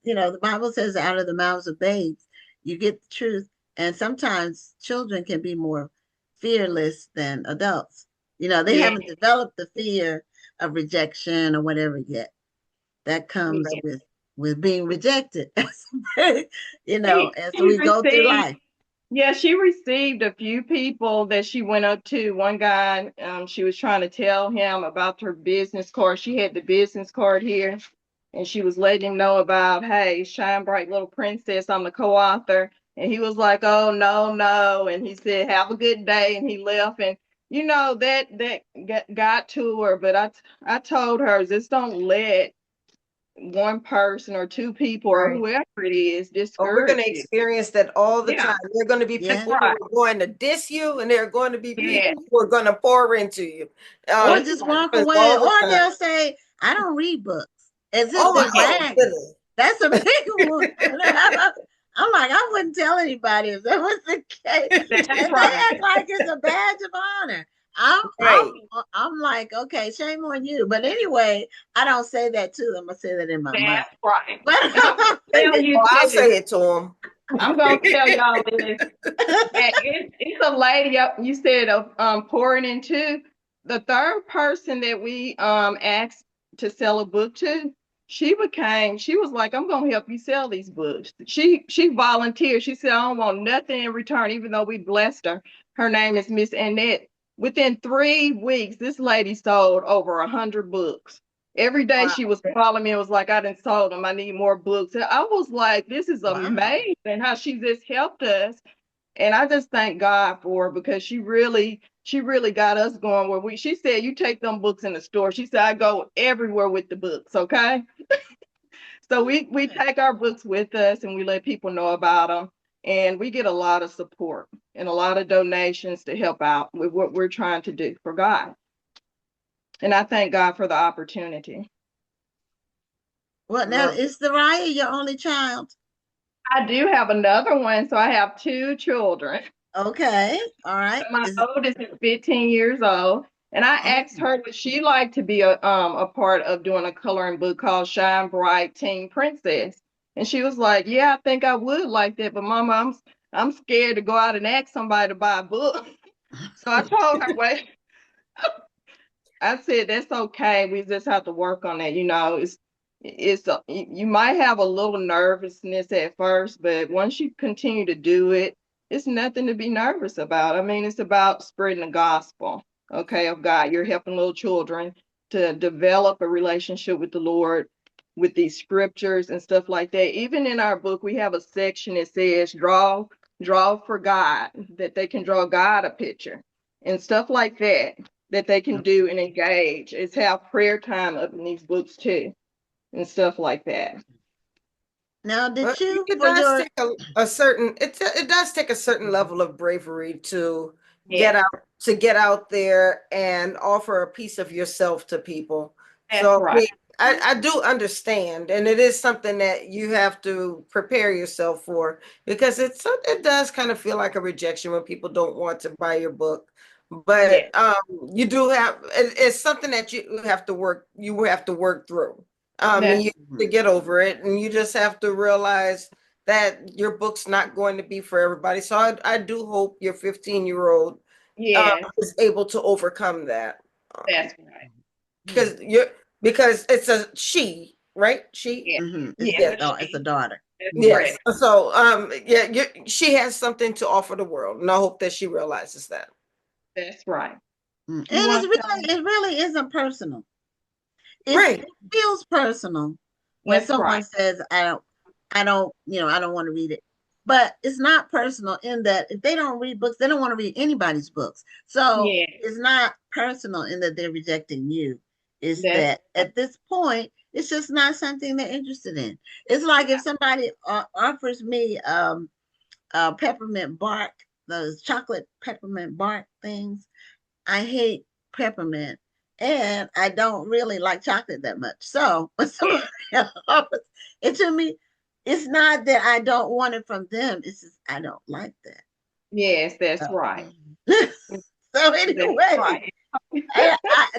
Speaker 2: the Bible says out of the mouths of babes you get the truth, and sometimes children can be more fearless than adults. They haven't developed the fear of rejection or whatever yet. That comes with being rejected, as we go through life.
Speaker 5: Yeah, she received a few people that she went up to. One guy, she was trying to tell him about her business card. She had the business card here, and she was letting him know about, hey, Shine Bright Little Princess, I'm the co-author. And he was like, oh, no. And he said, have a good day. And he left. And you know, that got to her, but I told her, just don't let one person or two people or whoever it is
Speaker 4: we're going
Speaker 5: discourage
Speaker 4: to
Speaker 5: you.
Speaker 4: experience that all the time. There are going to be people who are going to diss you, and there are going to be people who are going to pour into you.
Speaker 2: Or just walk away, or they'll say, I don't read books. As if they're bragging. That's a big one. I'm like, I wouldn't tell anybody if that was the case. And they act like it's a badge of honor. I'm like, okay, shame on you. But anyway, I don't say that to them. I say that in my mind.
Speaker 5: Right.
Speaker 4: But I'll say it to them.
Speaker 5: I'm gonna tell y'all this. It's a lady you said of pouring into. The third person that we asked to sell a book to, she was like, I'm gonna help you sell these books. She volunteered. She said, I don't want nothing in return, even though we blessed her. Her name is Miss Annette. Within 3 weeks, this lady sold over 100 books. Every day she was calling me and was like, I done sold them. I need more books. And I was like, this is amazing how she just helped us. And I just thank God for her, because she really got us going where she said, you take them books in the store. She said, I go everywhere with the books. Okay. So we take our books with us and we let people know about them. And we get a lot of support and a lot of donations to help out with what we're trying to do for God. And I thank God for the opportunity.
Speaker 2: Well, now, is Zariah your only child?
Speaker 5: I do have another one. So I have 2 children.
Speaker 2: Okay. All right.
Speaker 5: My oldest is 15 years old. And I asked her, would she like to be a part of doing a coloring book called Shine Bright Teen Princess? And she was like, yeah, I think I would like that. But Mama, I'm scared to go out and ask somebody to buy a book. So I told her, wait. I said, that's okay. We just have to work on that. You know, you might have a little nervousness at first, but once you continue to do it, it's nothing to be nervous about. I mean, it's about spreading the gospel, okay, of God. You're helping little children to develop a relationship with the Lord with these scriptures and stuff like that. Even in our book, we have a section that says draw for God, that they can draw God a picture and stuff like that they can do and engage. It's have prayer time up in these books too and stuff like that.
Speaker 2: Now, did you?
Speaker 4: It does take a certain level of bravery to get out there and offer a piece of yourself to people.
Speaker 5: That's right.
Speaker 4: I do understand, and it is something that you have to prepare yourself for, because it does kind of feel like a rejection when people don't want to buy your book. But you do have, it's something that you have to work through. And you have to get over it, and you just have to realize that your book's not going to be for everybody. So I do hope your 15-year-old is able to overcome that.
Speaker 5: That's right.
Speaker 4: Because it's a she, right? She.
Speaker 2: It's a daughter.
Speaker 4: Yes. Right. So she has something to offer the world, and I hope that she realizes that.
Speaker 5: That's right.
Speaker 2: And it really isn't personal. It feels personal when someone says, I don't want to read it. But it's not personal in that if they don't read books, they don't want to read anybody's books. So it's not personal in that they're rejecting you. It's that at this point, it's just not something they're interested in. It's like if somebody offers me peppermint bark, those chocolate peppermint bark things. I hate peppermint, and I don't really like chocolate that much. So when somebody offers it to me, it's not that I don't want it from them. It's just I don't like that.
Speaker 5: Yes, that's right.
Speaker 2: So anyway,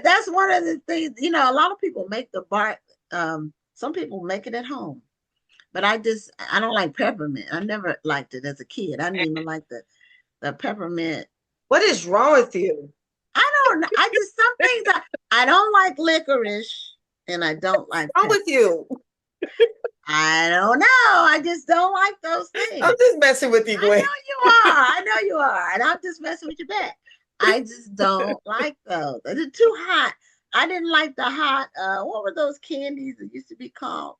Speaker 2: that's one of the things. You know, a lot of people make the bark. Some people make it at home, but I don't like peppermint. I never liked it as a kid. I didn't even like the peppermint.
Speaker 4: What is wrong with you?
Speaker 2: I don't know. Some things I don't like licorice, and I don't like.
Speaker 4: What's wrong with you?
Speaker 2: I don't know. I just don't like those things.
Speaker 4: I'm just messing with you, Gwen.
Speaker 2: I know you are, and I'm just messing with you back. I just don't like those. They're too hot. I didn't like the hot. What were those candies that used to be called?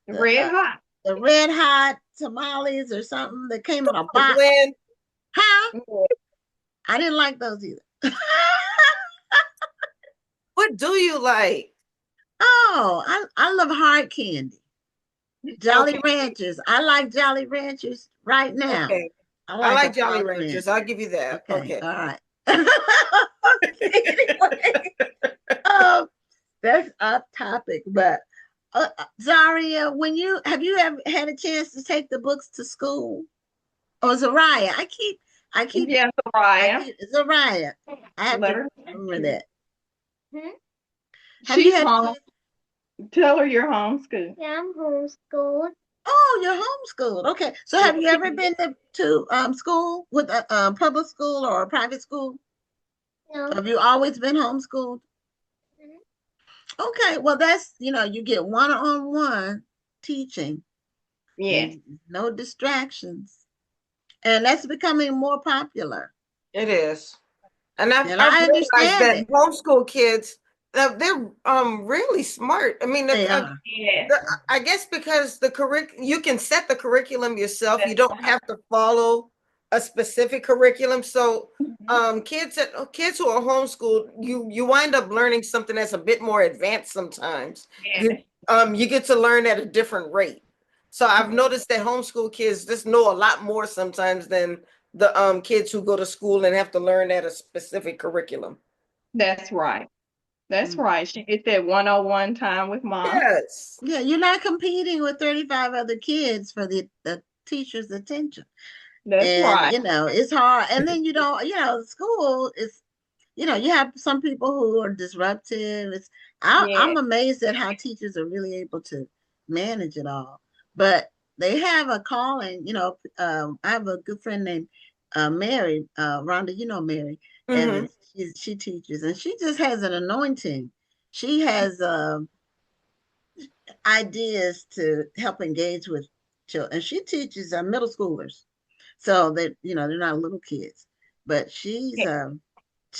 Speaker 5: The red hot.
Speaker 2: The red hot tamales or something that came in a box.
Speaker 4: Gwen.
Speaker 2: Huh? I didn't like those either.
Speaker 4: What do you like?
Speaker 2: Oh, I love hard candy. Jolly Ranchers. I like Jolly Ranchers right now.
Speaker 4: Okay.
Speaker 2: I
Speaker 4: like Jolly Ranchers. I'll give you that.
Speaker 2: Okay. All right. Anyway, that's off topic, but Zariah, have you ever had a chance to take the books to school? Or Zariah?
Speaker 5: Yeah, Zariah.
Speaker 2: Zariah. I have to remember that.
Speaker 5: Have you had home? Tell her you're homeschooled.
Speaker 6: Yeah, I'm homeschooled.
Speaker 2: Oh, you're homeschooled. Okay. So have you ever been to school with a public school or a private school?
Speaker 6: No.
Speaker 2: Have you always been homeschooled? Okay. Well, that's, you get one-on-one teaching.
Speaker 5: Yes.
Speaker 2: No distractions. And that's becoming more popular.
Speaker 4: It is. And I've
Speaker 2: I
Speaker 4: realized that
Speaker 2: it.
Speaker 4: homeschool kids, they're really smart. I mean, I guess because you can set the curriculum yourself. You don't have to follow a specific curriculum. So kids who are homeschooled, you wind up learning something that's a bit more advanced sometimes. Yeah. You get to learn at a different rate. So I've noticed that homeschool kids just know a lot more sometimes than the kids who go to school and have to learn at a specific curriculum.
Speaker 5: That's right. That's right. She gets that one-on-one time with mom.
Speaker 4: Yes.
Speaker 2: Yeah, you're not competing with 35 other kids for the teacher's attention.
Speaker 5: That's right.
Speaker 2: It's hard. And then school is, you have some people who are disruptive. I'm amazed at how teachers are really able to manage it all. But they have a calling, I have a good friend named Mary, Rhonda, Mary, and she teaches, and she just has an anointing. She has ideas to help engage with children, and she teaches middle schoolers, so that they're not little kids, but she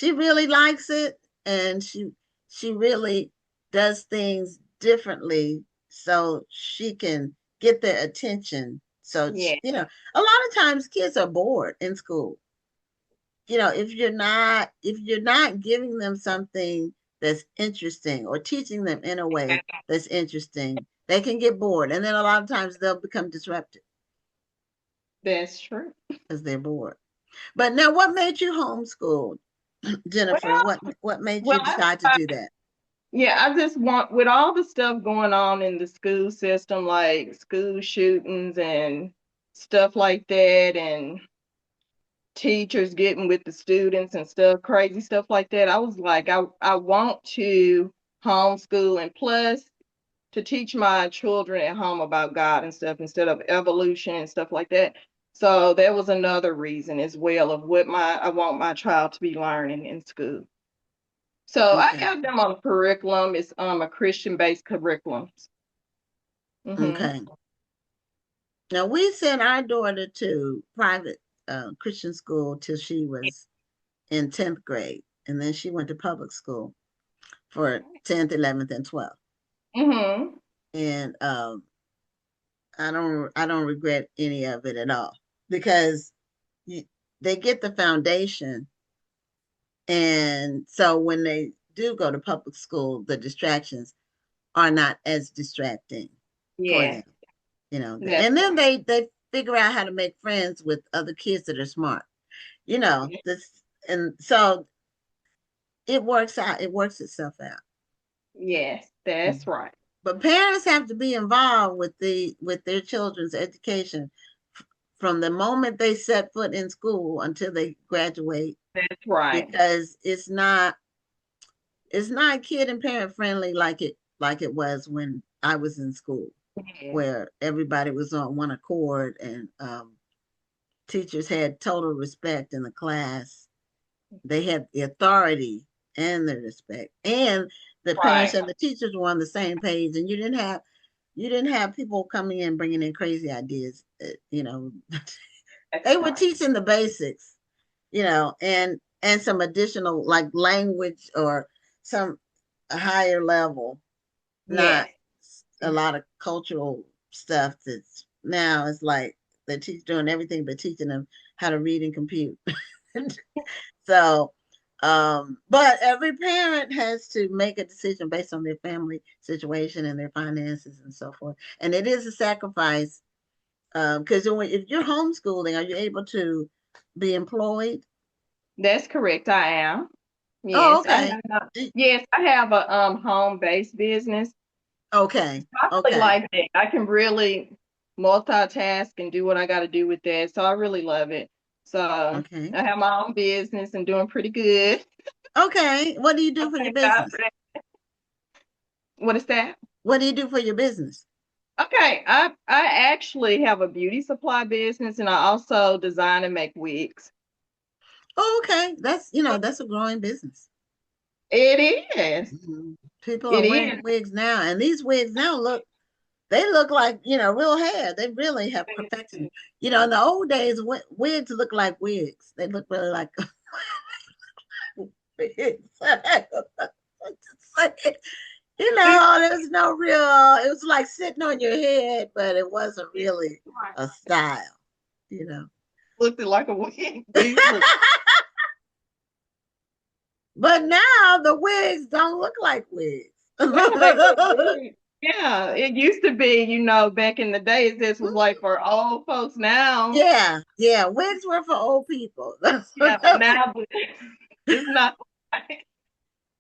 Speaker 2: really likes it, and she really does things differently so she can get their attention. So a lot of times kids are bored in school. If you're not giving them something that's interesting or teaching them in a way that's interesting, they can get bored, and then a lot of times they'll become disruptive.
Speaker 5: That's true.
Speaker 2: Because they're bored. But now, what made you homeschool, Jennifer? What made you decide to do that?
Speaker 5: Yeah, I just want, with all the stuff going on in the school system, like school shootings and stuff like that, and teachers getting with the students and stuff, crazy stuff like that, I was like, I want to homeschool, and plus to teach my children at home about God and stuff instead of evolution and stuff like that. So that was another reason as well of what I want my child to be learning in school. So I have them on a curriculum. It's a Christian-based curriculum.
Speaker 2: Okay. Now we sent our daughter to private Christian school till she was in 10th grade, and then she went to public school for 10th, 11th, and 12th. And I don't regret any of it at all, because they get the foundation. And so when they do go to public school, the distractions are not as distracting for them, and then they figure out how to make friends with other kids that are smart, and so it works out. It works itself out.
Speaker 5: Yes, that's right.
Speaker 2: But parents have to be involved with their children's education from the moment they set foot in school until they graduate.
Speaker 5: That's right.
Speaker 2: Because it's not kid and parent friendly like it was when I was in school, where everybody was on one accord, and teachers had total respect in the class. They had the authority and the respect, and the parents and the teachers were on the same page, and you didn't have people coming in bringing in crazy ideas. They were teaching the basics, and some additional, like, language or a higher level, not a lot of cultural stuff that's now it's like they're doing everything but teaching them how to read and compute. So But every parent has to make a decision based on their family situation and their finances and so forth. And it is a sacrifice because if you're homeschooling, are you able to be employed?
Speaker 5: That's correct. I am.
Speaker 2: Oh,
Speaker 5: Yes,
Speaker 2: okay.
Speaker 5: I have a home-based business.
Speaker 2: Okay.
Speaker 5: I really like it. I can really multitask and do what I got to do with that. So I really love it. So I have my own business and doing pretty good.
Speaker 2: Okay. What do you do for your business?
Speaker 5: What is that?
Speaker 2: What do you do for your business?
Speaker 5: Okay, I actually have a beauty supply business, and I also design and make wigs.
Speaker 2: Oh, okay. That's a growing business.
Speaker 5: It is.
Speaker 2: Mm-hmm. People are wearing wigs now, and these wigs now look like, real hair. They really have perfection. In the old days, wigs look like wigs. They look really like wigs. There's no real, it was like sitting on your head, but it wasn't really a style,
Speaker 5: Looked like a wig.
Speaker 2: But now the wigs don't look like wigs.
Speaker 5: Yeah, it used to be, back in the days, this was like for old folks now.
Speaker 2: Yeah, wigs were for old people.
Speaker 5: Yeah, but now it's not.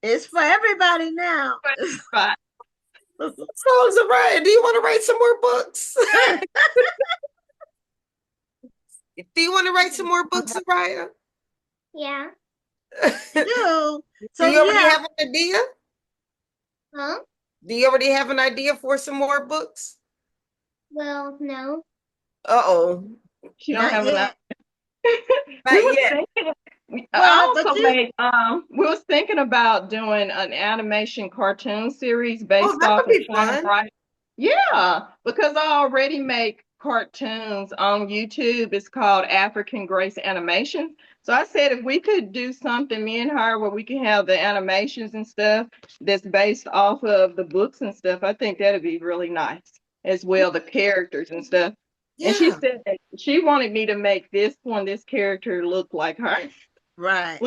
Speaker 2: It's for everybody now.
Speaker 4: So, Zariah, do you want to write some more books? Do you want to write some more books, Zariah?
Speaker 6: Yeah.
Speaker 2: So
Speaker 4: do you already have an idea?
Speaker 6: Huh?
Speaker 4: Do you already have an idea for some more books?
Speaker 6: Well, no.
Speaker 4: Uh-oh.
Speaker 5: She don't have enough.
Speaker 4: Not yet.
Speaker 5: We was thinking about doing an animation cartoon series based off of Shine Bright. Yeah, because I already make cartoons on YouTube. It's called African Grace Animation. So I said if we could do something, me and her, where we can have the animations and stuff that's based off of the books and stuff, I think that'd be really nice as well, the characters and stuff. Yeah. And she said that she wanted me to make this character look like her.
Speaker 2: Right.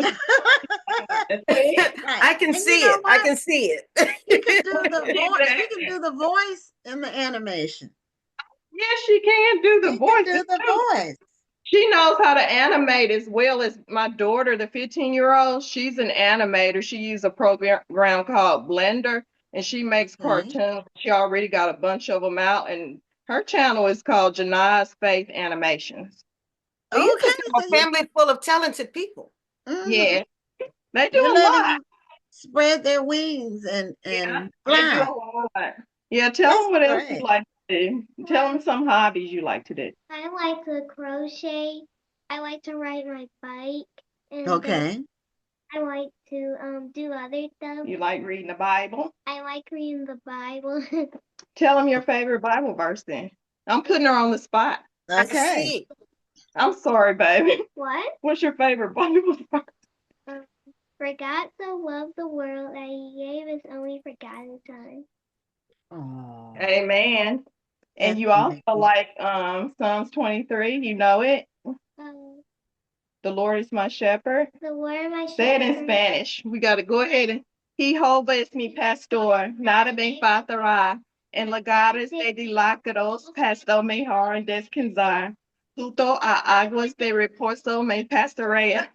Speaker 4: I can see it. I can see it.
Speaker 2: You can do the voice. You can do the voice in the animation.
Speaker 5: Yes, she can do the voice.
Speaker 2: Do the voice.
Speaker 5: She knows how to animate as well as my daughter, the 15-year-old. She's an animator. She uses a program called Blender, and she makes cartoons. She already got a bunch of them out, and her channel is called Janai's Faith Animations.
Speaker 4: Okay, a family full of talented people.
Speaker 2: Mm-hmm.
Speaker 5: Yeah, they do a lot.
Speaker 2: Spread their wings and fly.
Speaker 5: Yeah, tell them what else you like to do. Tell them some hobbies you like to do.
Speaker 6: I like to crochet. I like to ride my bike. And I like to do other stuff.
Speaker 5: You like reading the Bible?
Speaker 6: I like reading the Bible.
Speaker 5: Tell them your favorite Bible verse then. I'm putting her on the spot.
Speaker 2: Okay.
Speaker 5: I'm sorry, baby.
Speaker 6: What?
Speaker 5: What's your favorite Bible verse?
Speaker 6: For God so loved the world that he gave his only forgotten son.
Speaker 2: Aww.
Speaker 5: Amen. And you also like Psalms 23, you know it? The Lord is my shepherd.
Speaker 6: The Lord is my shepherd.
Speaker 5: Say it in Spanish. We got to go ahead and Jehová es mi pastor, nada me faltará. En lugares de delicados pasto mejor descansar. Junto a aguas de reposo me pastorea.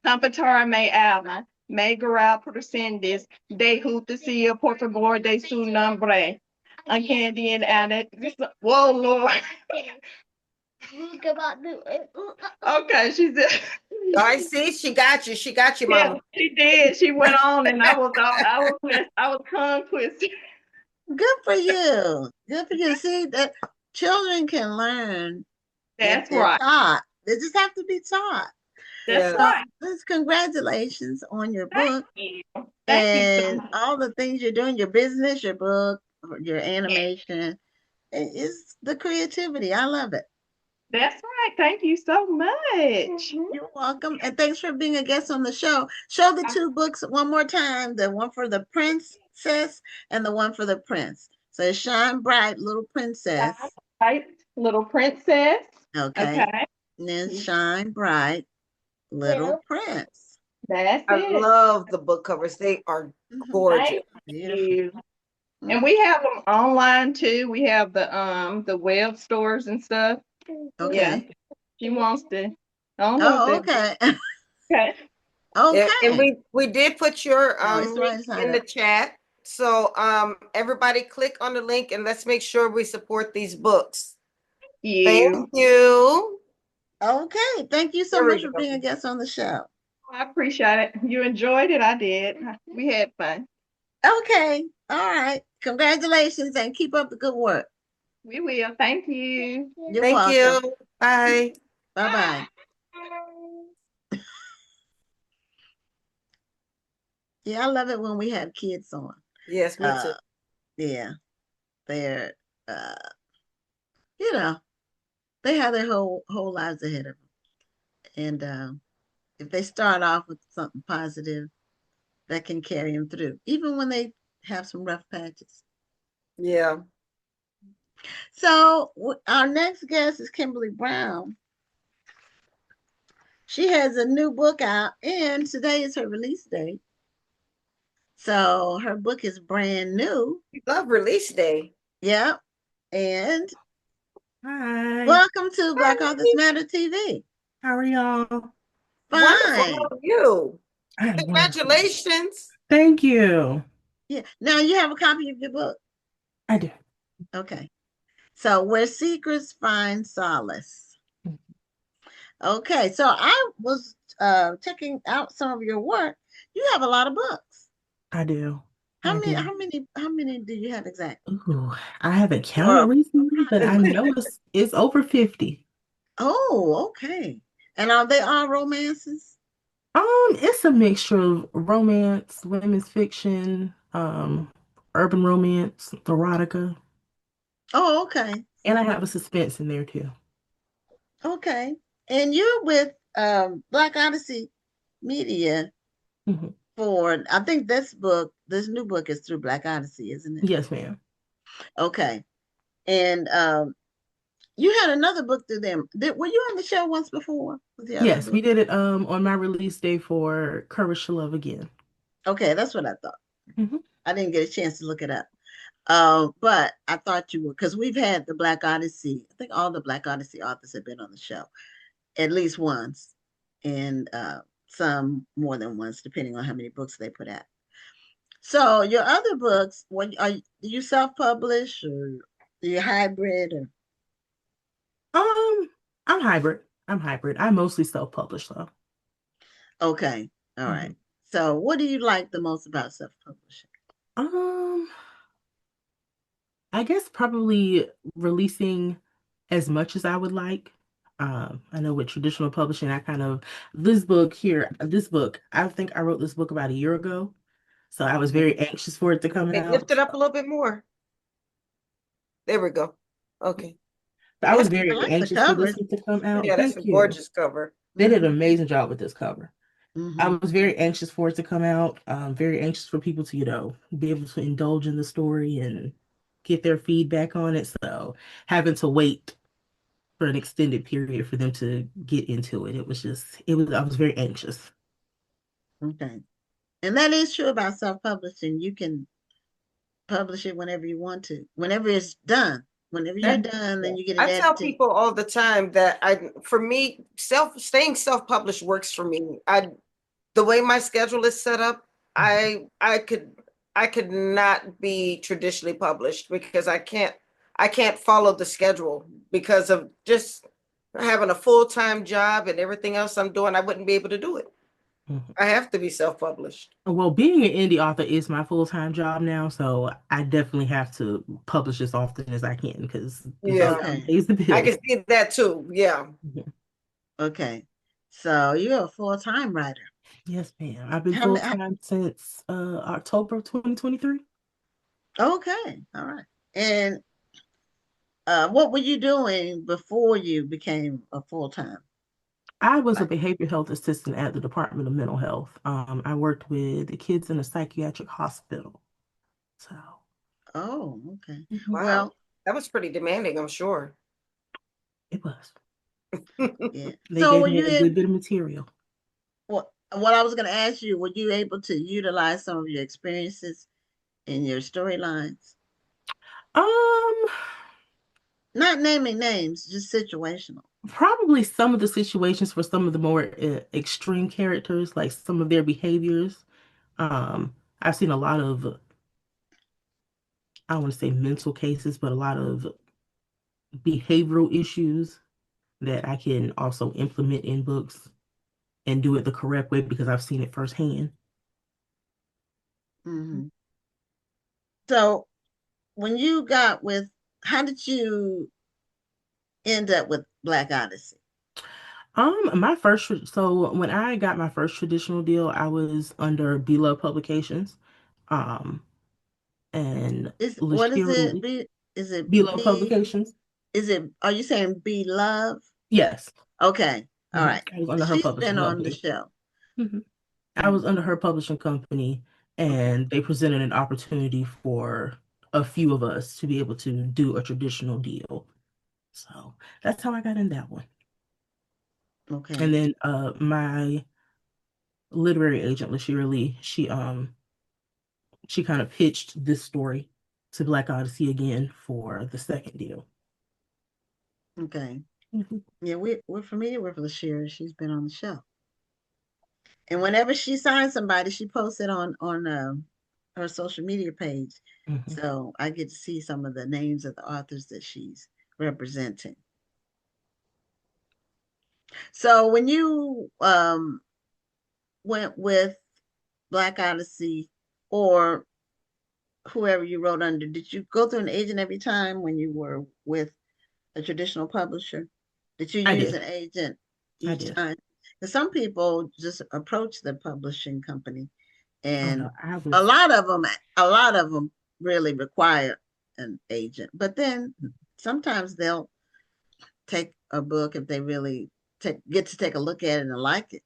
Speaker 5: Comfortar me alma. Me guiará por sendas de justicia por favor de su nombre. I can't even add it. Whoa, Lord. Okay, she said.
Speaker 4: I see. She got you. She got you, Mama.
Speaker 5: Yeah, she did. She went on, and I was tongue twisted.
Speaker 2: Good for you. Good for you. See that children can learn.
Speaker 5: That's right.
Speaker 2: Taught. They just have to be taught.
Speaker 5: That's right.
Speaker 2: Congratulations on your book.
Speaker 5: Thank you.
Speaker 2: And all the things you're doing, your business, your book, your animation. It's the creativity. I love it.
Speaker 5: That's right. Thank you so much.
Speaker 2: You're welcome. And thanks for being a guest on the show. Show the two books one more time. The one for the princess and the one for the prince. So Shine Bright, Little Princess.
Speaker 5: Shine Bright, Little Princess.
Speaker 2: Okay. And then Shine Bright, Little Prince.
Speaker 5: That's
Speaker 4: I
Speaker 5: it.
Speaker 4: love the book covers. They are gorgeous.
Speaker 5: Thank you. And we have them online too. We have the web stores and stuff.
Speaker 2: Okay.
Speaker 5: Yeah. She wants to. I don't know
Speaker 2: Oh,
Speaker 5: if
Speaker 2: okay.
Speaker 5: okay.
Speaker 2: Okay.
Speaker 4: Yeah, and we did put your
Speaker 2: It's right
Speaker 4: link
Speaker 2: side
Speaker 4: in the
Speaker 2: up.
Speaker 4: chat. So everybody click on the link and let's make sure we support these books. Thank you.
Speaker 2: Okay. Thank you so
Speaker 4: There we
Speaker 2: much for
Speaker 4: go.
Speaker 2: being a guest on the show.
Speaker 5: I appreciate it. You enjoyed it. I did. We had fun.
Speaker 2: Okay. All right. Congratulations and keep up the good work.
Speaker 5: We will. Thank you.
Speaker 2: You're
Speaker 4: Thank
Speaker 2: welcome.
Speaker 4: you. Bye.
Speaker 2: Bye-bye. Yeah, I love it when we have kids on.
Speaker 4: Yes, me too.
Speaker 2: Yeah. They're you know, they have their whole lives ahead of them. And if they start off with something positive, that can carry them through, even when they have some rough patches.
Speaker 4: Yeah.
Speaker 2: So our next guest is Kimberly Brown. She has a new book out, and today is her release date. So her book is brand new.
Speaker 4: We love release day.
Speaker 2: Yeah. And
Speaker 7: hi.
Speaker 2: Welcome to Black Authors Matter TV.
Speaker 7: How are y'all?
Speaker 2: Fine.
Speaker 4: Wonderful. How are you? Congratulations.
Speaker 7: Wonderful. Thank you.
Speaker 2: Yeah. Now you have a copy of your book?
Speaker 7: I do.
Speaker 2: Okay. So Where Secrets Find Solace. Okay. So I was checking out some of your work. You have a lot of books.
Speaker 7: I do.
Speaker 2: How many do you have exactly?
Speaker 7: Ooh, I haven't counted recently, but I know it's over 50.
Speaker 2: Oh, okay. And are they all romances?
Speaker 7: It's a mixture of romance, women's fiction, urban romance, erotica.
Speaker 2: Oh, okay.
Speaker 7: And I have a suspense in there too.
Speaker 2: Okay. And you're with Black Odyssey Media for, I think this new book is through Black Odyssey, isn't it?
Speaker 7: Yes, ma'am.
Speaker 2: Okay. And you had another book through them. Were you on the show once before?
Speaker 7: Yes, we did it on my release day for Courage to Love Again.
Speaker 2: Okay, that's what I thought. I didn't get a chance to look it up. But I thought you were, because we've had the Black Odyssey. I think all the Black Odyssey authors have been on the show at least once, and some more than once, depending on how many books they put out. So your other books, do you self-publish or are you hybrid? Or?
Speaker 7: I'm hybrid. I mostly self-publish though.
Speaker 2: Okay. All right. So what do you like the most about self-publishing?
Speaker 7: I guess probably releasing as much as I would like. I know with traditional publishing, this book, I think I wrote this book about a year ago. So I was very anxious for it to come out.
Speaker 4: Lift it up a little bit more. There we go. Okay.
Speaker 7: I was very anxious for this one to come out.
Speaker 4: Yeah, that's a gorgeous cover.
Speaker 7: They did an amazing job with this cover. I was very anxious for it to come out. Very anxious for people to, be able to indulge in the story and get their feedback on it. So having to wait for an extended period for them to get into it, I was very anxious.
Speaker 2: Okay. And that is true about self-publishing. You can publish it whenever you want to, whenever it's done. Whenever you're done, then you get it edited.
Speaker 4: I tell people all the time that for me, staying self-published works for me. The way my schedule is set up, I could not be traditionally published because I can't follow the schedule because of just having a full-time job and everything else I'm doing. I wouldn't be able to do it. I have to be self-published.
Speaker 7: Well, being an indie author is my full-time job now, so I definitely have to publish as often as I can because
Speaker 4: I can see that too. Yeah.
Speaker 2: Okay. So you're a full-time writer.
Speaker 7: Yes, ma'am. I've been full-time since October of 2023.
Speaker 2: Okay. All right. And what were you doing before you became a full-time?
Speaker 7: I was a behavioral health assistant at the Department of Mental Health. I worked with the kids in a psychiatric hospital. So.
Speaker 2: Oh, okay.
Speaker 4: Wow. Well, that was pretty demanding, I'm sure.
Speaker 7: It was.
Speaker 2: Yeah.
Speaker 7: They gave me a good bit of material.
Speaker 2: Well, what I was going to ask you, were you able to utilize some of your experiences in your storylines? Not naming names, just situational.
Speaker 7: Probably some of the situations for some of the more extreme characters, like some of their behaviors. I've seen a lot of, I don't want to say mental cases, but a lot of behavioral issues that I can also implement in books and do it the correct way because I've seen it firsthand.
Speaker 2: Mm-hmm. So when you got with, how did you end up with Black Odyssey?
Speaker 7: So when I got my first traditional deal, I was under Beloved Publications. Um, and
Speaker 2: What is it?
Speaker 7: Beloved Publications.
Speaker 2: Are you saying Be Love?
Speaker 7: Yes.
Speaker 2: Okay. All right.
Speaker 7: I was under her
Speaker 2: She's
Speaker 7: publishing
Speaker 2: been on
Speaker 7: company.
Speaker 2: the show.
Speaker 7: I was under her publishing company, and they presented an opportunity for a few of us to be able to do a traditional deal. So that's how I got in that one.
Speaker 2: Okay.
Speaker 7: And then my literary agent, LaShira Lee, she kind of pitched this story to Black Odyssey again for the second deal.
Speaker 2: Okay. Yeah, we're familiar with LaShira. She's been on the show. And whenever she signs somebody, she posts it on her social media page. So I get to see some of the names of the authors that she's representing. So when you went with Black Odyssey or whoever you wrote under, did you go through an agent every time when you were with a traditional publisher? Did you use an agent each time? Because some people just approach the publishing company, and a lot of them really require an agent. But then sometimes they'll take a book if they really get to take a look at it and like it.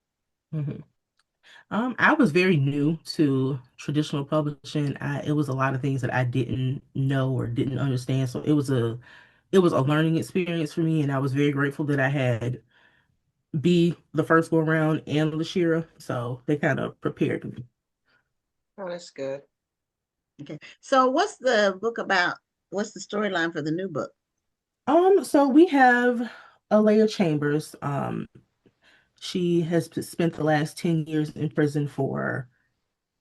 Speaker 7: I was very new to traditional publishing. It was a lot of things that I didn't know or didn't understand. So it was a learning experience for me, and I was very grateful that I had B the first go around and LaShira. So they kind of prepared me.
Speaker 4: Oh, that's good.
Speaker 2: Okay. So what's the book about? What's the storyline for the new book?
Speaker 7: So we have Alea Chambers. She has spent the last 10 years in prison for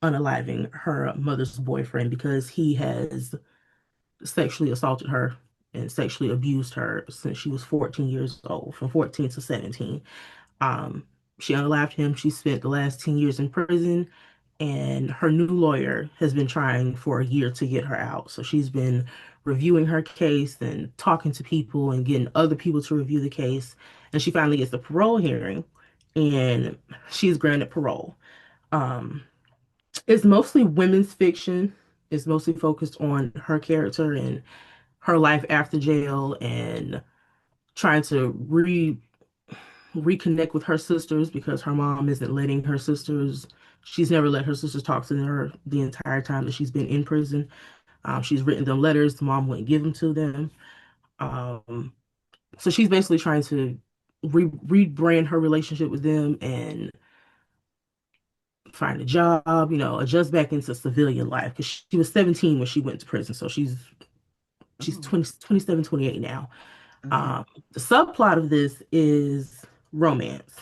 Speaker 7: unaliving her mother's boyfriend because he has sexually assaulted her and sexually abused her since she was 14 years old, from 14 to 17. She unalived him. She spent the last 10 years in prison, and her new lawyer has been trying for a year to get her out. So she's been reviewing her case and talking to people and getting other people to review the case. And she finally gets the parole hearing, and she's granted parole. It's mostly women's fiction. It's mostly focused on her character and her life after jail and trying to reconnect with her sisters because her mom isn't letting her sisters. She's never let her sisters talk to her the entire time that she's been in prison. She's written them letters. The mom wouldn't give them to them. So she's basically trying to rebrand her relationship with them and find a job, adjust back into civilian life because she was 17 when she went to prison. So she's 27, 28 now. The subplot of this is romance.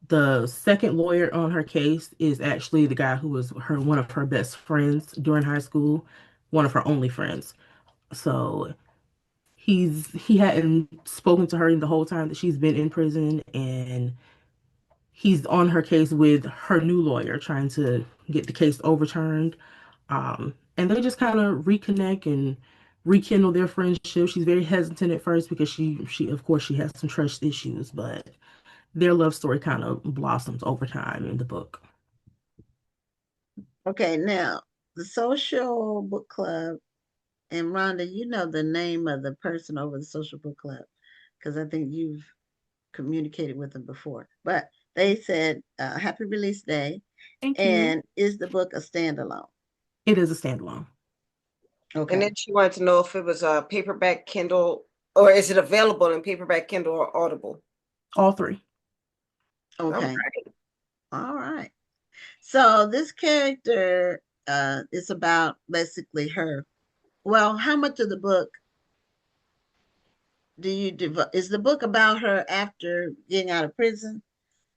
Speaker 7: The second lawyer on her case is actually the guy who was one of her best friends during high school, one of her only friends. So he hadn't spoken to her the whole time that she's been in prison, and he's on her case with her new lawyer trying to get the case overturned. And they just kind of reconnect and rekindle their friendship. She's very hesitant at first because she of course she has some trust issues, but their love story kind of blossoms over time in the book.
Speaker 2: Okay, now the social book club, and Rhonda, you know the name of the person over the social book club because I think you've communicated with them before. But they said happy release day.
Speaker 7: Thank
Speaker 2: and
Speaker 7: you.
Speaker 2: Is the book a standalone?
Speaker 7: It is a standalone.
Speaker 4: Okay. And then she wanted to know if it was a paperback, Kindle, or is it available in paperback, Kindle, or Audible?
Speaker 7: All three.
Speaker 2: Okay. All right. So this character is about basically her. Well, how much of the book do you devote? Is the book about her after getting out of prison?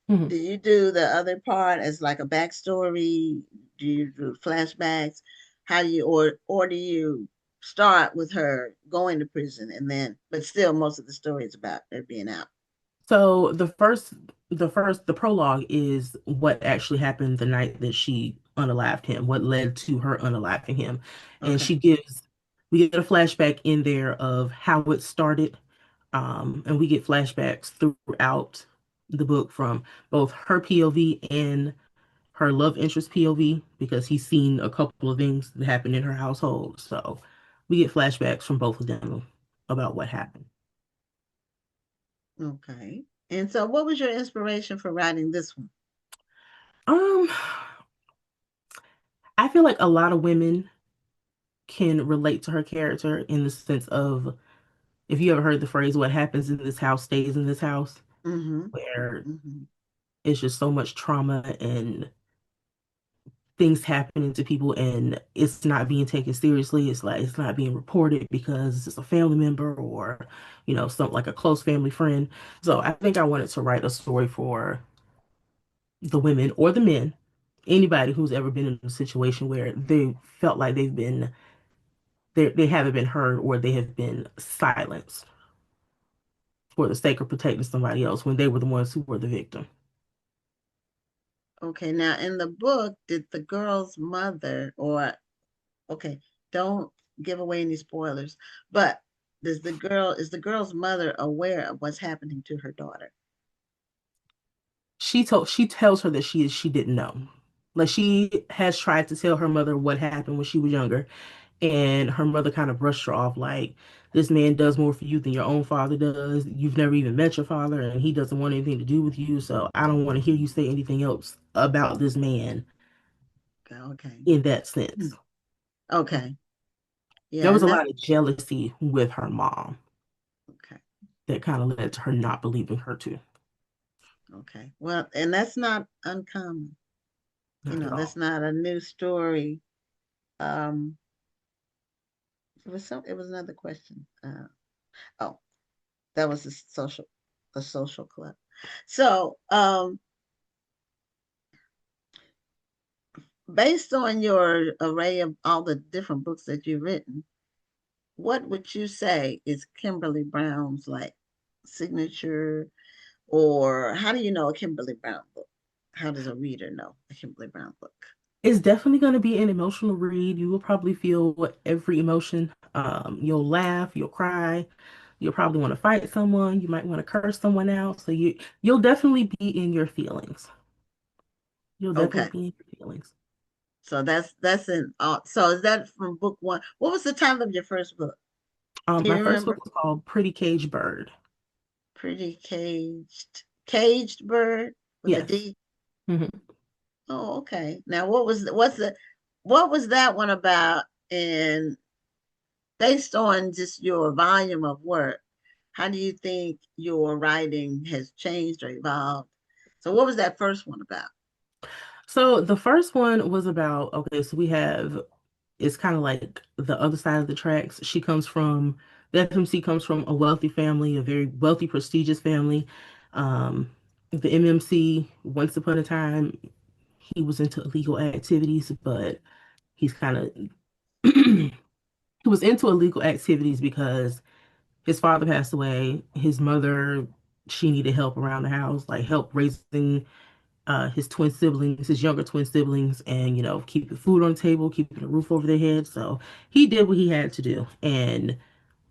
Speaker 7: Mm-hmm.
Speaker 2: Do you do the other part as like a backstory? Do you do flashbacks? How do you or do you start with her going to prison and then but still most of the story is about her being out?
Speaker 7: So the prologue is what actually happened the night that she unalived him, what led to her unaliving him. And
Speaker 2: Okay.
Speaker 7: we get a flashback in there of how it started. And we get flashbacks throughout the book from both her POV and her love interest POV because he's seen a couple of things that happened in her household. So we get flashbacks from both of them about what happened.
Speaker 2: Okay. And so what was your inspiration for writing this one?
Speaker 7: Um, I feel like a lot of women can relate to her character in the sense of if you ever heard the phrase, what happens in this house stays in this house,
Speaker 2: Mm-hmm.
Speaker 7: where
Speaker 2: Mm-hmm.
Speaker 7: it's just so much trauma and things happening to people and it's not being taken seriously. It's like it's not being reported because it's a family member or, something like a close family friend. So I think I wanted to write a story for the women or the men, anybody who's ever been in a situation where they felt like they haven't been heard or they have been silenced for the sake of protecting somebody else when they were the ones who were the victim.
Speaker 2: Okay, now in the book, did the girl's mother or okay, don't give away any spoilers, but is the girl's mother aware of what's happening to her daughter?
Speaker 7: She tells her that she didn't know. Like she has tried to tell her mother what happened when she was younger, and her mother kind of brushed her off like this man does more for you than your own father does. You've never even met your father, and he doesn't want anything to do with you. So I don't want to hear you say anything else about this man
Speaker 2: Okay.
Speaker 7: in that sense.
Speaker 2: Okay.
Speaker 7: There
Speaker 2: Yeah,
Speaker 7: was
Speaker 2: and
Speaker 7: a
Speaker 2: that's
Speaker 7: lot of jealousy with her mom
Speaker 2: okay.
Speaker 7: that kind of led to her not believing her too.
Speaker 2: Okay. Well, and that's not uncommon.
Speaker 7: Not at
Speaker 2: That's
Speaker 7: all.
Speaker 2: not a new story. Um, it was another question. Oh, that was a social club. So, based on your array of all the different books that you've written, what would you say is Kimberly Brown's like signature, or how do you know a Kimberly Brown book? How does a reader know a Kimberly Brown book?
Speaker 7: It's definitely going to be an emotional read. You will probably feel every emotion. You'll laugh, you'll cry, you'll probably want to fight someone. You might want to curse someone out. So you'll definitely be in your feelings. You'll definitely
Speaker 2: Okay,
Speaker 7: be in your feelings.
Speaker 2: so that's in. So is that from book one? What was the title of your first book? Do
Speaker 7: My
Speaker 2: you
Speaker 7: first
Speaker 2: remember?
Speaker 7: book was called Pretty Cage Bird.
Speaker 2: Pretty caged bird with a
Speaker 7: Yes.
Speaker 2: D.
Speaker 7: hmm
Speaker 2: Oh, okay. Now, what was that one about? And based on just your volume of work, how do you think your writing has changed or evolved? So, what was that first one about?
Speaker 7: So the first one was about, okay, so we have, it's kind of like the other side of the tracks. The FMC comes from a wealthy family, a very wealthy, prestigious family. Um, the MMC, once upon a time, he was into illegal activities, but he's kind of, he was into illegal activities because his father passed away. His mother, she needed help around the house, like help raising his twin siblings, his younger twin siblings, and keeping food on the table, keeping a roof over their heads. So he did what he had to do, and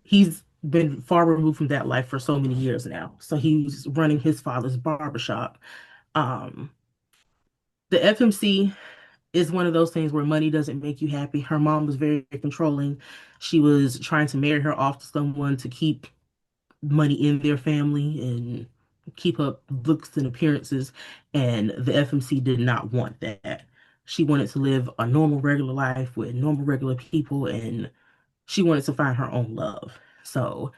Speaker 7: he's been far removed from that life for so many years now. So he's running his father's barbershop. Um, the FMC is one of those things where money doesn't make you happy. Her mom was very controlling. She was trying to marry her off to someone to keep money in their family and keep up looks and appearances. And the FMC did not want that. She wanted to live a normal, regular life with normal, regular people, and she wanted to find her own love. So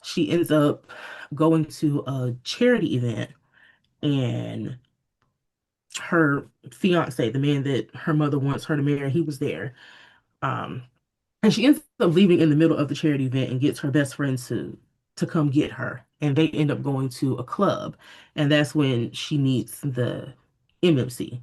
Speaker 7: she ends up going to a charity event, and her fiance, the man that her mother wants her to marry, he was there. And she ends up leaving in the middle of the charity event and gets her best friend to come get her. And they end up going to a club. And that's when she meets the MMC.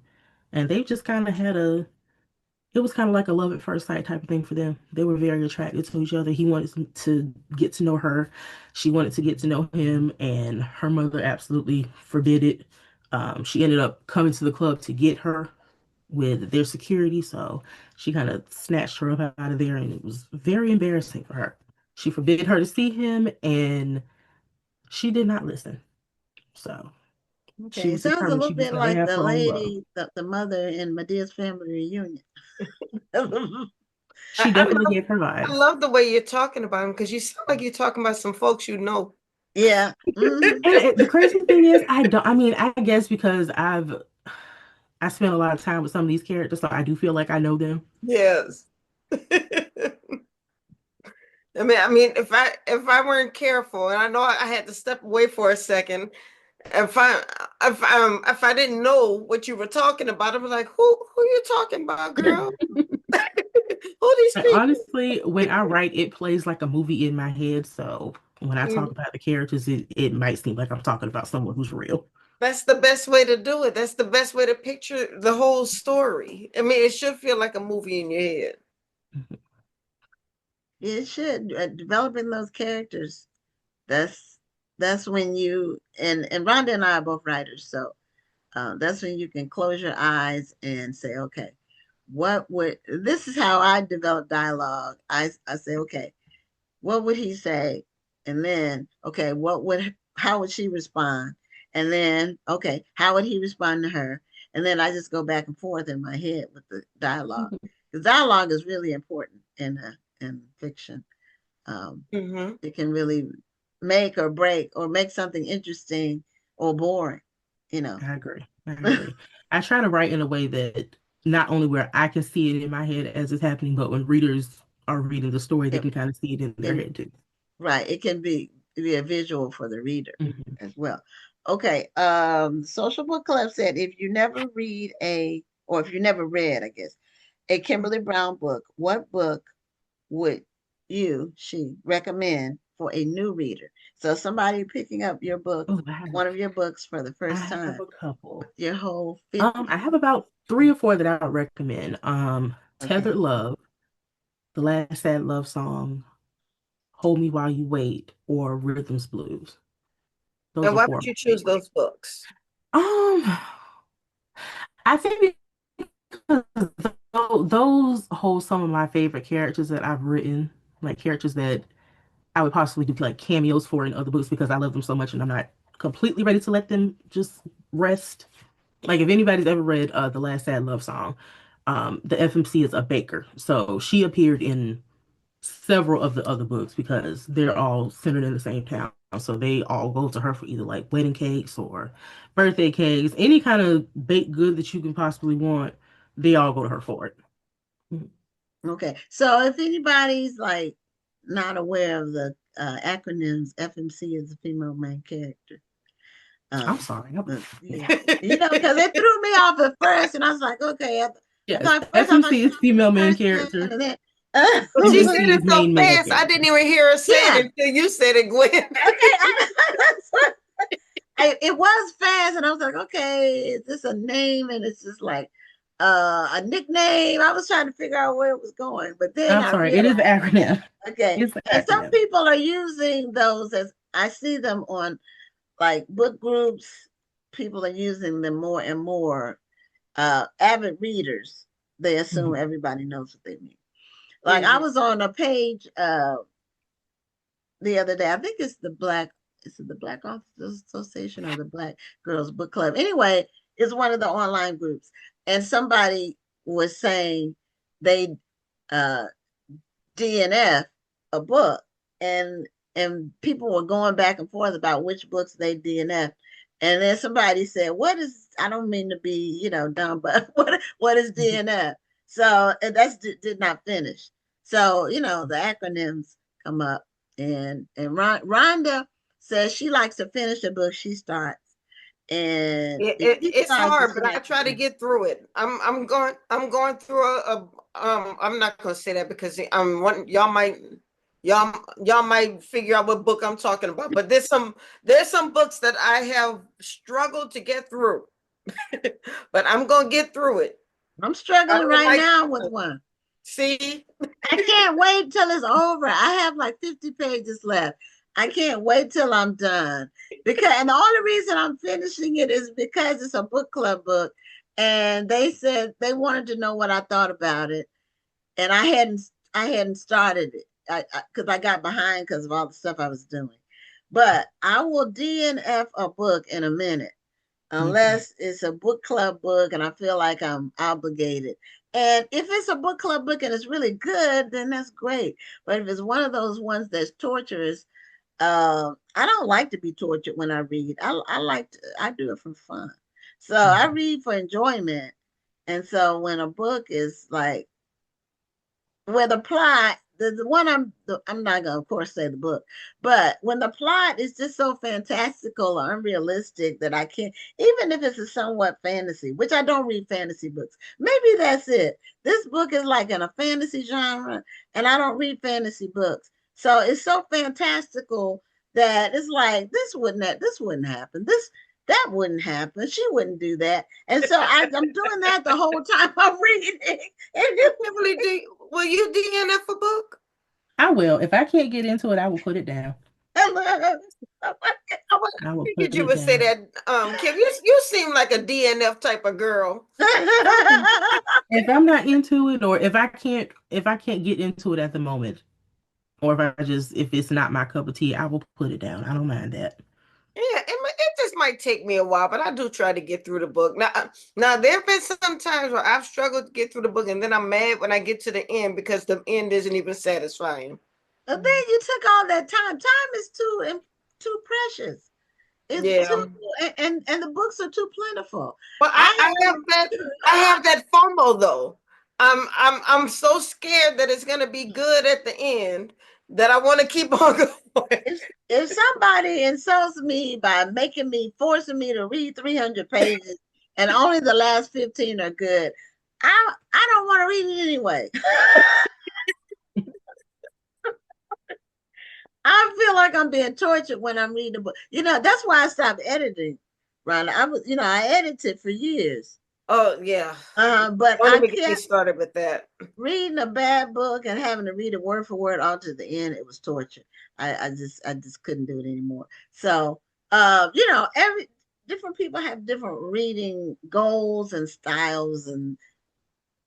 Speaker 7: And they just kind of had it was kind of like a love at first sight type of thing for them. They were very attracted to each other. He wanted to get to know her. She wanted to get to know him. And her mother absolutely forbid it. She ended up coming to the club to get her with their security. So she kind of snatched her up out of there, and it was very embarrassing for her. She forbid her to see him, and she did not listen. So
Speaker 2: okay,
Speaker 7: she
Speaker 2: it
Speaker 7: was
Speaker 2: sounds a
Speaker 7: determined
Speaker 2: little
Speaker 7: she was
Speaker 2: bit
Speaker 7: going to
Speaker 2: like
Speaker 7: have
Speaker 2: the
Speaker 7: her own love.
Speaker 2: lady, the mother in Medea's family reunion.
Speaker 7: She definitely gave her vibes.
Speaker 4: I love the way you're talking about him, because you sound like you're talking about some folks you know.
Speaker 2: Yeah.
Speaker 7: And the crazy thing is, I guess because I spent a lot of time with some of these characters, so I do feel like I know them.
Speaker 4: Yes. I mean, if I weren't careful, and I know I had to step away for a second, if I didn't know what you were talking about, I'd be like, who you talking about, girl? Who these people?
Speaker 7: Honestly, when I write, it plays like a movie in my head. So when I talk about the characters, it might seem like I'm talking about someone who's real.
Speaker 4: That's the best way to do it. That's the best way to picture the whole story. I mean, it should feel like a movie in your head.
Speaker 2: It should. Developing those characters. That's when you and Rhonda and I are both writers, so that's when you can close your eyes and say, okay, this is how I develop dialogue. I say, okay, what would he say? And then, okay, how would she respond? And then, okay, how would he respond to her? And then I just go back and forth in my head with the dialogue. Because dialogue is really important in fiction. It can really make or break, or make something interesting or boring.
Speaker 7: I agree. I try to write in a way that not only where I can see it in my head as it's happening, but when readers are reading the story, they can kind of see it in their head too.
Speaker 2: Right. It can be a visual for the reader as well. Okay. Social Book Club said, if you never read if you never read, I guess, a Kimberly Brown book, what book would she recommend for a new reader? So somebody picking up your book, one of your books for the first time.
Speaker 7: I have a couple.
Speaker 2: Your whole
Speaker 7: 50. I have about 3 or 4 that I would recommend. Tethered Love, The Last Sad Love Song, Hold Me While You Wait, or Rhythms Blues.
Speaker 4: And why would you choose those books?
Speaker 7: I think because those hold some of my favorite characters that I've written, like characters that I would possibly do like cameos for in other books, because I love them so much and I'm not completely ready to let them just rest. Like if anybody's ever read The Last Sad Love Song, the FMC is a baker. So she appeared in several of the other books because they're all centered in the same town. So they all go to her for either like wedding cakes or birthday cakes, any kind of baked good that you can possibly want, they all go to her for it.
Speaker 2: Okay. So if anybody's like not aware of the acronyms, FMC is a female main character.
Speaker 7: I'm sorry.
Speaker 2: Yeah. Because it threw me off at first, and I was like, okay.
Speaker 7: FMC is female main character.
Speaker 4: She said it so fast, I didn't even hear her say it until you said it, Gwen.
Speaker 2: Okay, it was fast, and I was like, okay, is this a name? And it's just like a nickname. I was trying to figure out where it was going, but then
Speaker 7: I'm sorry, it is an acronym.
Speaker 2: Okay, and some people are using those as I see them on like book groups. People are using them more and more. Avid readers, they assume everybody knows what they mean. Like I was on a page the other day. I think it's the Black Authors Association or the Black Girls Book Club. Anyway, it's one of the online groups, and somebody was saying they DNF a book, and people were going back and forth about which books they DNF. And then somebody said, I don't mean to be, dumb, but what is DNF? So that did not finish. So, the acronyms come up, and Rhonda says she likes to finish the book she starts. And
Speaker 4: it's hard, but I try to get through it. I'm going through I'm not gonna say that because y'all might figure out what book I'm talking about, but there's some books that I have struggled to get through. But I'm gonna get through it.
Speaker 2: I'm struggling right now with one.
Speaker 4: See,
Speaker 2: I can't wait till it's over. I have like 50 pages left. I can't wait till I'm done, and the only reason I'm finishing it is because it's a book club book, and they said they wanted to know what I thought about it, and I hadn't started it because I got behind because of all the stuff I was doing. But I will DNF a book in a minute unless it's a book club book and I feel like I'm obligated. And if it's a book club book and it's really good, then that's great. But if it's one of those ones that's torturous, I don't like to be tortured when I read. I do it for fun. So I read for enjoyment. And so when a book is like where the plot, the one I'm not gonna of course say the book, but when the plot is just so fantastical or unrealistic that I can't, even if it's a somewhat fantasy, which I don't read fantasy books. Maybe that's it. This book is like in a fantasy genre, and I don't read fantasy books. So it's so fantastical that it's like this wouldn't happen. That wouldn't happen. She wouldn't do that. And so I'm doing that the whole time I'm reading.
Speaker 4: Will you DNF a book?
Speaker 7: I will. If I can't get into it, I will put it down.
Speaker 4: I figured you would say that, Kim. You seem like a DNF type of girl.
Speaker 7: If I'm not into it, or if I can't get into it at the moment, or if it's not my cup of tea, I will put it down. I don't mind that.
Speaker 4: Yeah, it just might take me a while, but I do try to get through the book. Now there have been some times where I've struggled to get through the book, and then I'm mad when I get to the end because the end isn't even satisfying.
Speaker 2: But then you took all that time. Time is too precious. It's too, and the books are too plentiful.
Speaker 4: But I have that FOMO though. I'm so scared that it's gonna be good at the end that I want to keep on going.
Speaker 2: If somebody insults me by forcing me to read 300 pages and only the last 15 are good, I don't want to read it anyway. I feel like I'm being tortured when I'm reading a book. That's why I stopped editing, right? I edited for years.
Speaker 4: Oh yeah.
Speaker 2: But I can't
Speaker 4: get started with that.
Speaker 2: Reading a bad book and having to read it word for word all to the end, it was torture. I just couldn't do it anymore. So every different people have different reading goals and styles and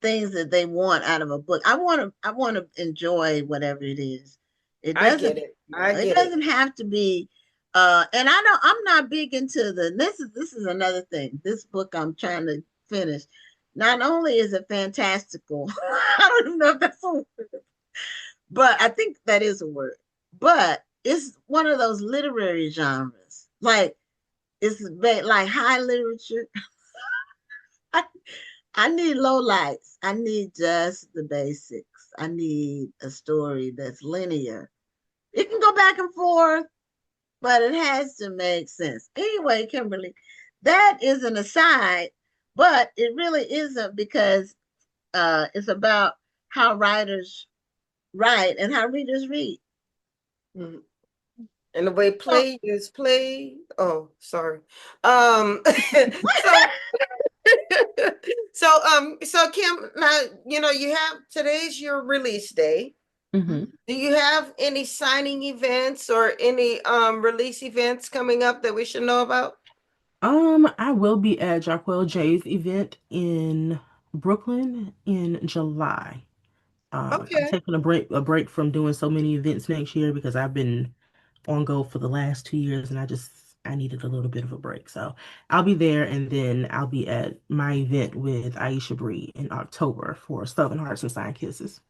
Speaker 2: things that they want out of a book. I want to enjoy whatever it is. It doesn't it doesn't have to be and I'm not big into this is another thing. This book I'm trying to finish. Not only is it fantastical, I don't even know if that's a word, but I think that is a word. But it's one of those literary genres. Like it's like high literature. I need low lights. I need just the basics. I need a story that's linear. It can go back and forth, but it has to make sense. Anyway, Kimberly, that is an aside, but it really isn't because it's about how writers write and how readers read.
Speaker 4: Mm-hmm. And the way play is play. Oh, sorry. So Kim, now you have today's your release day.
Speaker 7: Mm-hmm.
Speaker 4: Do you have any signing events or any release events coming up that we should know about?
Speaker 7: I will be at Jaquel J's event in Brooklyn in July.
Speaker 4: Okay.
Speaker 7: I'm taking a break from doing so many events next year because I've been on go for the last 2 years and I needed a little bit of a break. So I'll be there, and then I'll be at my event with Aisha Bree in October for Southern Hearts and Sign Kisses.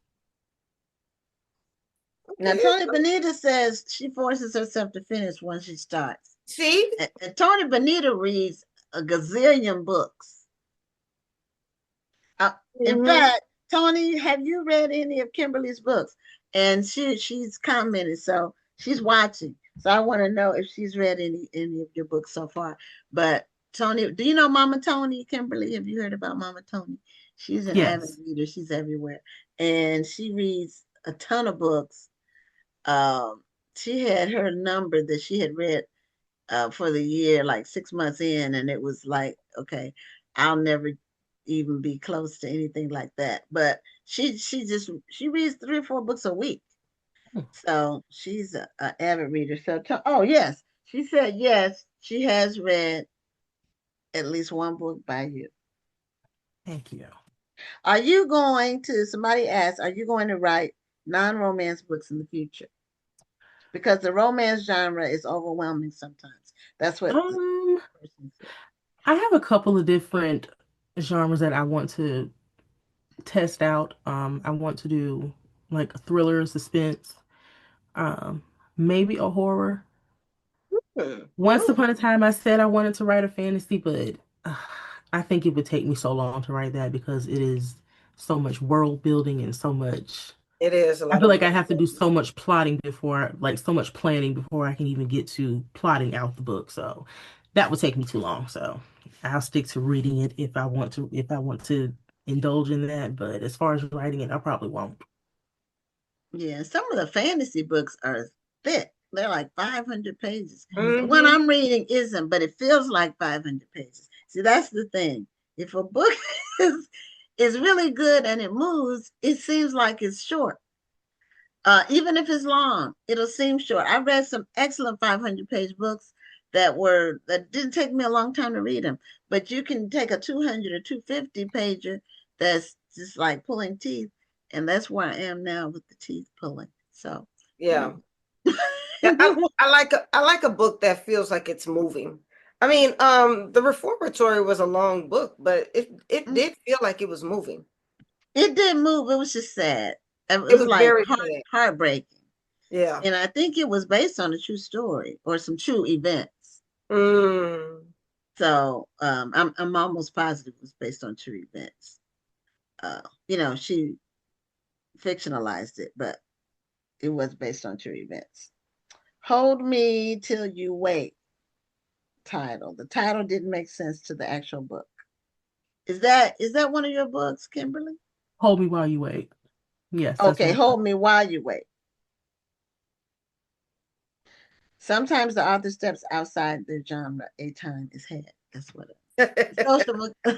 Speaker 2: Now, Tony Bonita says she forces herself to finish when she starts.
Speaker 4: See?
Speaker 2: And Tony Bonita reads a gazillion books. In fact, Tony, have you read any of Kimberly's books? And she's commented, so she's watching. So I want to know if she's read any of your books so far. But Tony, do you know Mama Tony, Kimberly? Have you heard about Mama Tony? She's an avid reader. She's everywhere. And she reads a ton of books. She had her number that she had read for the year, like 6 months in, and it was like, okay, I'll never even be close to anything like that. But she reads 3 or 4 books a week. So she's an avid reader. So, oh yes, she said yes, she has read at least 1 book by you.
Speaker 7: Thank you.
Speaker 2: Are you going to, somebody asked, are you going to write non-romance books in the future? Because the romance genre is overwhelming sometimes. That's what the person said.
Speaker 7: I have a couple of different genres that I want to test out. I want to do like a thriller, suspense, maybe a horror. Once upon a time, I said I wanted to write a fantasy, but I think it would take me so long to write that because it is so much world building and so much.
Speaker 4: It is a lot.
Speaker 7: I feel like I have to do so much plotting before, like so much planning before I can even get to plotting out the book. So that would take me too long. So I'll stick to reading it if I want to indulge in that. But as far as writing it, I probably won't.
Speaker 2: Yeah, some of the fantasy books are thick. They're like 500 pages. The one I'm reading isn't, but it feels like 500 pages. See, that's the thing. If a book is really good and it moves, it seems like it's short. Even if it's long, it'll seem short. I read some excellent 500-page books that didn't take me a long time to read them. But you can take a 200 or 250 pager that's just like pulling teeth, and that's where I am now with the teeth pulling. So
Speaker 4: yeah. I like a book that feels like it's moving. I mean, the Reformatory was a long book, but it did feel like it was moving.
Speaker 2: It did move. It was just sad. It was like
Speaker 4: very
Speaker 2: heartbreaking.
Speaker 4: Yeah.
Speaker 2: And I think it was based on a true story or some true events. So I'm almost positive it was based on true events. She fictionalized it, but it was based on true events. Hold Me Till You Wait title. The title didn't make sense to the actual book. Is that one of your books, Kimberly?
Speaker 7: Hold Me While You Wait. Yes.
Speaker 2: Okay, Hold Me While You Wait. Sometimes the author steps outside their genre. A time is had. That's what it is.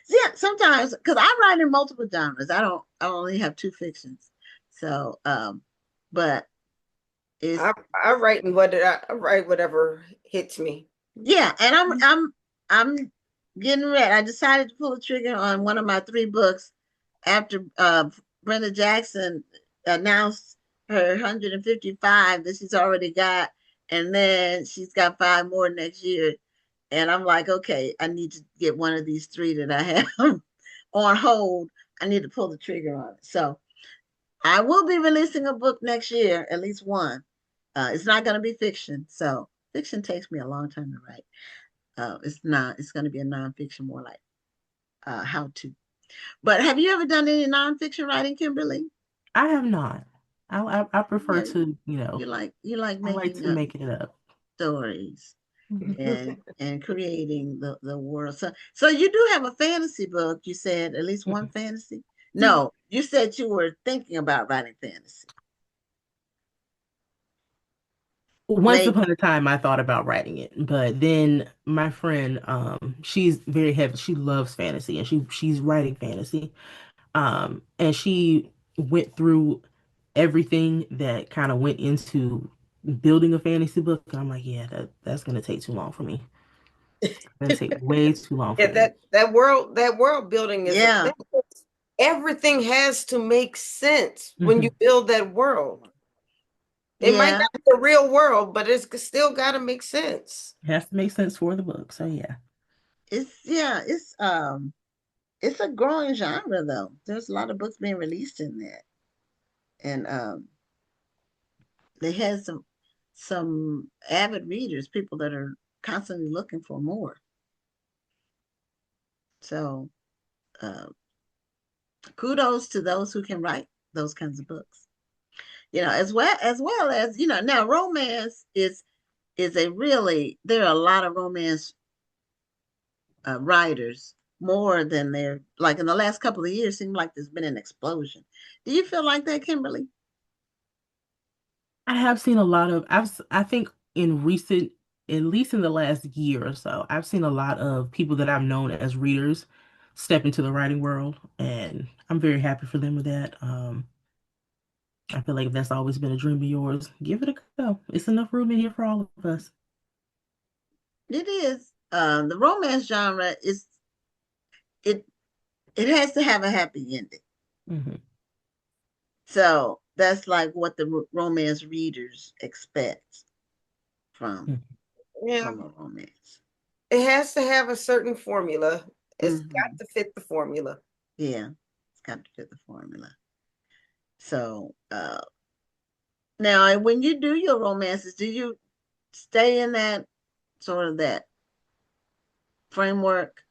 Speaker 2: Yeah, sometimes, because I write in multiple genres. I only have 2 fictions. So, but
Speaker 4: I write whatever hits me.
Speaker 2: Yeah, and I'm getting ready. I decided to pull the trigger on one of my 3 books after Brenda Jackson announced her 155 that she's already got, and then she's got 5 more next year. And I'm like, okay, I need to get one of these 3 that I have on hold. I need to pull the trigger on it. So I will be releasing a book next year, at least one. It's not going to be fiction. So fiction takes me a long time to write. It's going to be a nonfiction, more like how to. But have you ever done any nonfiction writing, Kimberly?
Speaker 7: I have not. I prefer to,
Speaker 2: you like making
Speaker 7: it up.
Speaker 2: Stories and creating the world. So you do have a fantasy book, you said, at least one fantasy? No, you said you were thinking about writing fantasy.
Speaker 7: Once upon a time, I thought about writing it, but then my friend, she's very heavy. She loves fantasy, and she's writing fantasy, and she went through everything that kind of went into building a fantasy book. And I'm like, yeah, that's gonna take too long for me. It's gonna take way too long. For me.
Speaker 4: That world building is everything has to make sense when you build that world. It might not be the real world, but it's still got to make sense.
Speaker 7: It has to make sense for the book. So yeah.
Speaker 2: It's a growing genre though. There's a lot of books being released in that. And they had some avid readers, people that are constantly looking for more. So kudos to those who can write those kinds of books. As well as, now romance is there are a lot of romance writers, more than there, like in the last couple of years, seems like there's been an explosion. Do you feel like that, Kimberly?
Speaker 7: I have seen a lot of, I think in recent, at least in the last year or so, I've seen a lot of people that I've known as readers step into the writing world, and I'm very happy for them with that. I feel like if that's always been a dream of yours, give it a go. It's enough room in here for all of us.
Speaker 2: It is. The romance genre it has to have a happy ending.
Speaker 7: Mm-hmm.
Speaker 2: So that's like what the romance readers expect from, from a romance.
Speaker 4: It has to have a certain formula. It's got to fit the formula.
Speaker 2: Yeah, it's got to fit the formula. So now when you do your romances, do you stay in that sort of that framework,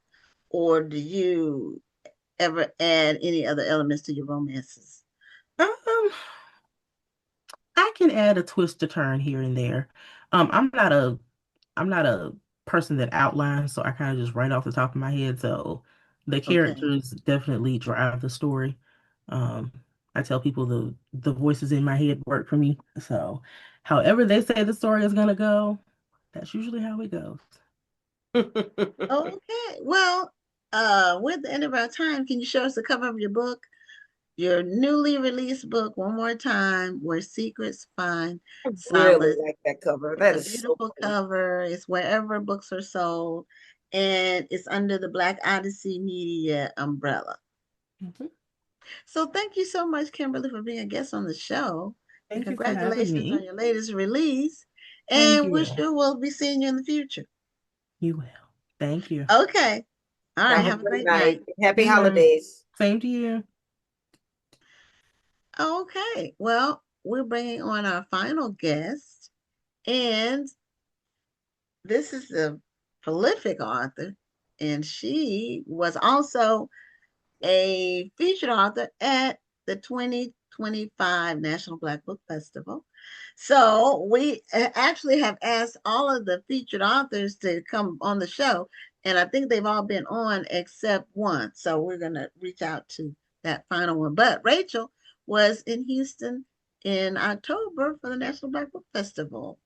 Speaker 2: or do you ever add any other elements to your romances?
Speaker 7: I can add a twist to turn here and there. I'm not a person that outlines, so I kind of just write off the top of my head. So the characters definitely drive the story. I tell people the voices in my head work for me. So however they say the story is gonna go, that's usually how it goes.
Speaker 2: Okay. Well, we're at the end of our time. Can you show us the cover of your book? Your newly released book, one more time, Where Secrets Find Solace.
Speaker 4: Really like that cover. That is
Speaker 2: a beautiful cover. It's wherever books are sold, and it's under the Black Odyssey Media umbrella. So thank you so much, Kimberly, for being a guest on the show.
Speaker 7: Thank you for having
Speaker 2: congratulations
Speaker 7: me.
Speaker 2: on your latest release. And we're sure we'll be seeing you in the future.
Speaker 7: You will. Thank you.
Speaker 2: Okay. All right. Have a great night.
Speaker 4: Happy holidays.
Speaker 7: Same to you.
Speaker 2: Okay. Well, we're bringing on our final guest, and this is a prolific author, and she was also a featured author at the 2025 National Black Book Festival. So we actually have asked all of the featured authors to come on the show, and I think they've all been on except one. So we're going to reach out to that final one. But Rachel was in Houston in October for the National Black Book Festival.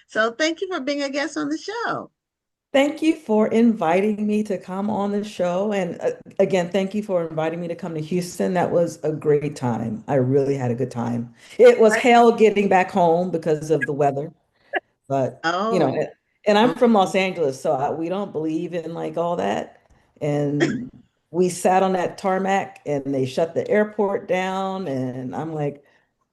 Speaker 2: So thank you for being a guest on the show.
Speaker 8: Thank you for inviting me to come on the show. And again, thank you for inviting me to come to Houston. That was a great time. I really had a good time. It was hell getting back home because of the weather. But, you know, and I'm from Los Angeles, so we don't believe in like all that. And we sat on that tarmac and they shut the airport down. And I'm like,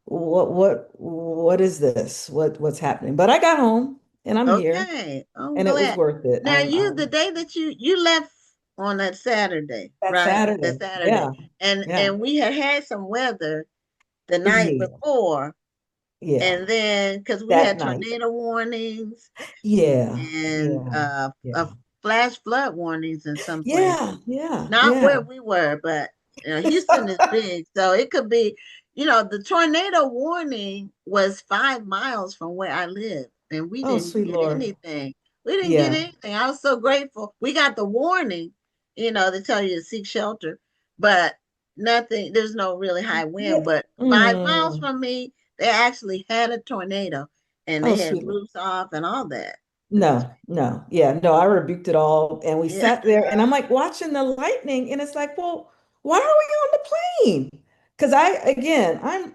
Speaker 8: what is this? What's happening? But I got home. And I'm here, and it was worth it.
Speaker 2: Now, the day that you left on that Saturday,
Speaker 8: Saturday.
Speaker 2: That Saturday, and we had some weather the night before, and then because we had tornado warnings, and flash flood warnings in some places. Not where we were, but Houston is big, so it could be. The tornado warning was 5 miles from where I live. And we didn't get anything. We didn't get anything. I was so grateful. We got the warning, they tell you to seek shelter, but nothing. There's no really high wind. But 5 miles from me, they actually had a tornado, and they had roofs off and all that.
Speaker 8: No, I rebuked it all, and we sat there, and I'm like watching the lightning, and it's like, well, why are we on the plane? Because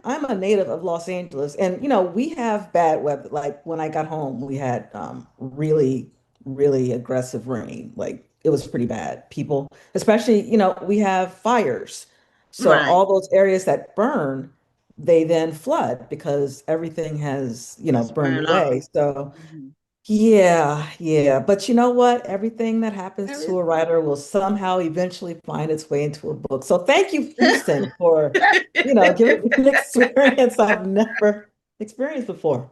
Speaker 8: I'm a native of Los Angeles, and we have bad weather. Like when I got home, we had really, really aggressive rain. Like it was pretty bad. People, especially, we have fires. So all those areas that burn, they then flood because everything has, burned away. So yeah. But you know what? Everything that happens to a writer will somehow eventually find its way into a book. So thank you, Houston, for, giving me an experience I've never experienced before.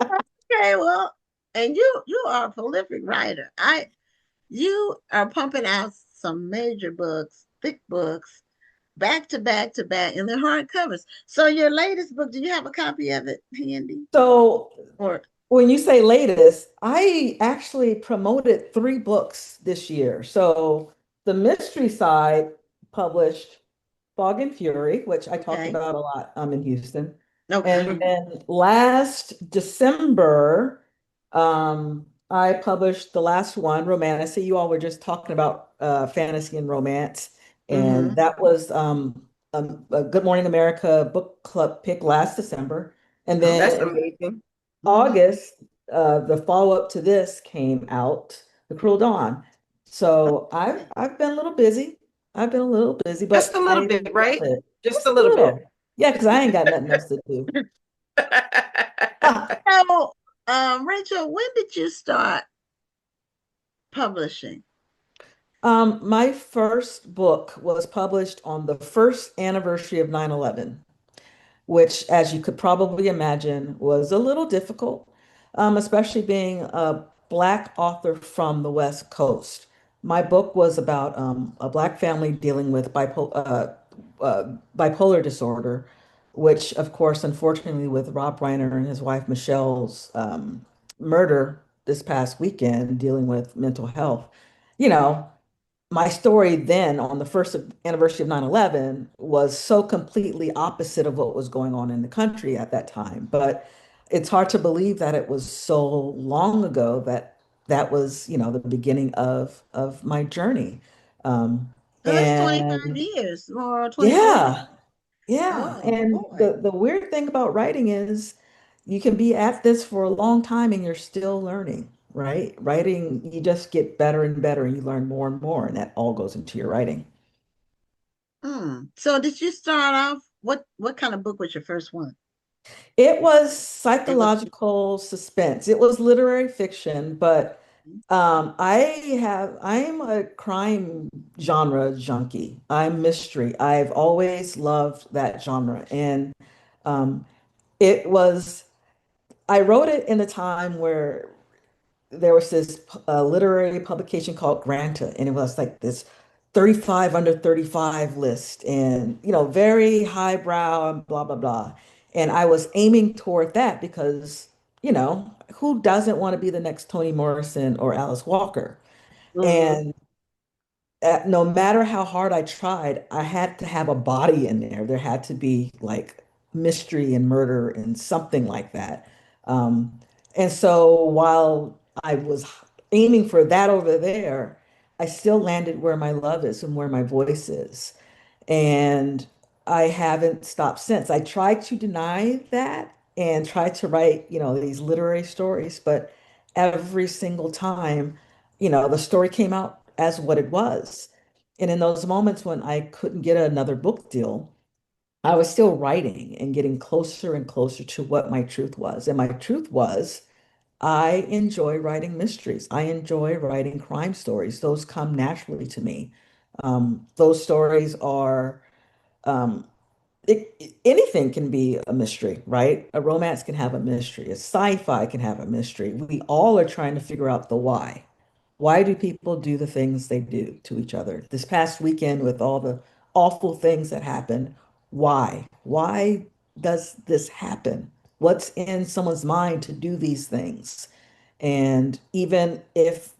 Speaker 2: Okay, well, and you are a prolific writer. You are pumping out some major books, thick books, back to back to back, and they're hardcovers. So your latest book, do you have a copy of it handy?
Speaker 8: So When you say latest, I actually promoted 3 books this year. So the mystery side published Fog and Fury, which I talked
Speaker 2: Okay.
Speaker 8: about a lot. I'm in Houston.
Speaker 2: Okay.
Speaker 8: And then last December, I published the last one, Romantasy. You all were just talking about fantasy and romance. And that was a Good Morning America book club pick last December. And
Speaker 4: Oh, that's
Speaker 8: then
Speaker 4: amazing.
Speaker 8: August, the follow-up to this came out, The Cruel Dawn. So I've been a little busy. I've been a little busy,
Speaker 4: Just
Speaker 8: but
Speaker 4: a little
Speaker 8: I
Speaker 4: bit,
Speaker 8: love
Speaker 4: right?
Speaker 8: it.
Speaker 4: Just
Speaker 8: Just
Speaker 4: a
Speaker 8: a
Speaker 4: little bit.
Speaker 8: little. Yeah, because I ain't got nothing else to do.
Speaker 2: So, Rachel, when did you start publishing?
Speaker 8: My first book was published on the first anniversary of 9/11, which, as you could probably imagine, was a little difficult, especially being a Black author from the West Coast. My book was about a Black family dealing with bipolar disorder, which, of course, unfortunately, with Rob Reiner and his wife Michelle's murder this past weekend, dealing with mental health, you know, my story then on the first anniversary of 9/11 was so completely opposite of what was going on in the country at that time. But it's hard to believe that it was so long ago that that was, the beginning of my journey. Um,
Speaker 2: So that's 25
Speaker 8: and
Speaker 2: years or 24 years.
Speaker 8: yeah, yeah.
Speaker 2: Oh,
Speaker 8: And
Speaker 2: boy.
Speaker 8: the weird thing about writing is you can be at this for a long time and you're still learning, right? Writing, you just get better and better and you learn more and more, and that all goes into your writing.
Speaker 2: So did you start off, what kind of book was your first one?
Speaker 8: It was
Speaker 2: It was.
Speaker 8: psychological suspense. It was literary fiction, but I'm a crime genre junkie. I'm mystery. I've always loved that genre. And um, it was, I wrote it in a time where there was this literary publication called Granta, and it was like this 35 under 35 list and, very highbrow and blah, blah, blah. And I was aiming toward that because, who doesn't want to be the next Toni Morrison or Alice Walker?
Speaker 4: Mhm.
Speaker 8: And no matter how hard I tried, I had to have a body in there. There had to be like mystery and murder and something like that. Um, and so while I was aiming for that over there, I still landed where my love is and where my voice is. And I haven't stopped since. I tried to deny that and try to write, these literary stories, but every single time, the story came out as what it was. And in those moments when I couldn't get another book deal, I was still writing and getting closer and closer to what my truth was. And my truth was, I enjoy writing mysteries. I enjoy writing crime stories. Those come naturally to me. Those stories are anything can be a mystery, right? A romance can have a mystery. A sci-fi can have a mystery. We all are trying to figure out the why. Why do people do the things they do to each other? This past weekend, with all the awful things that happened, why? Why does this happen? What's in someone's mind to do these things? And even if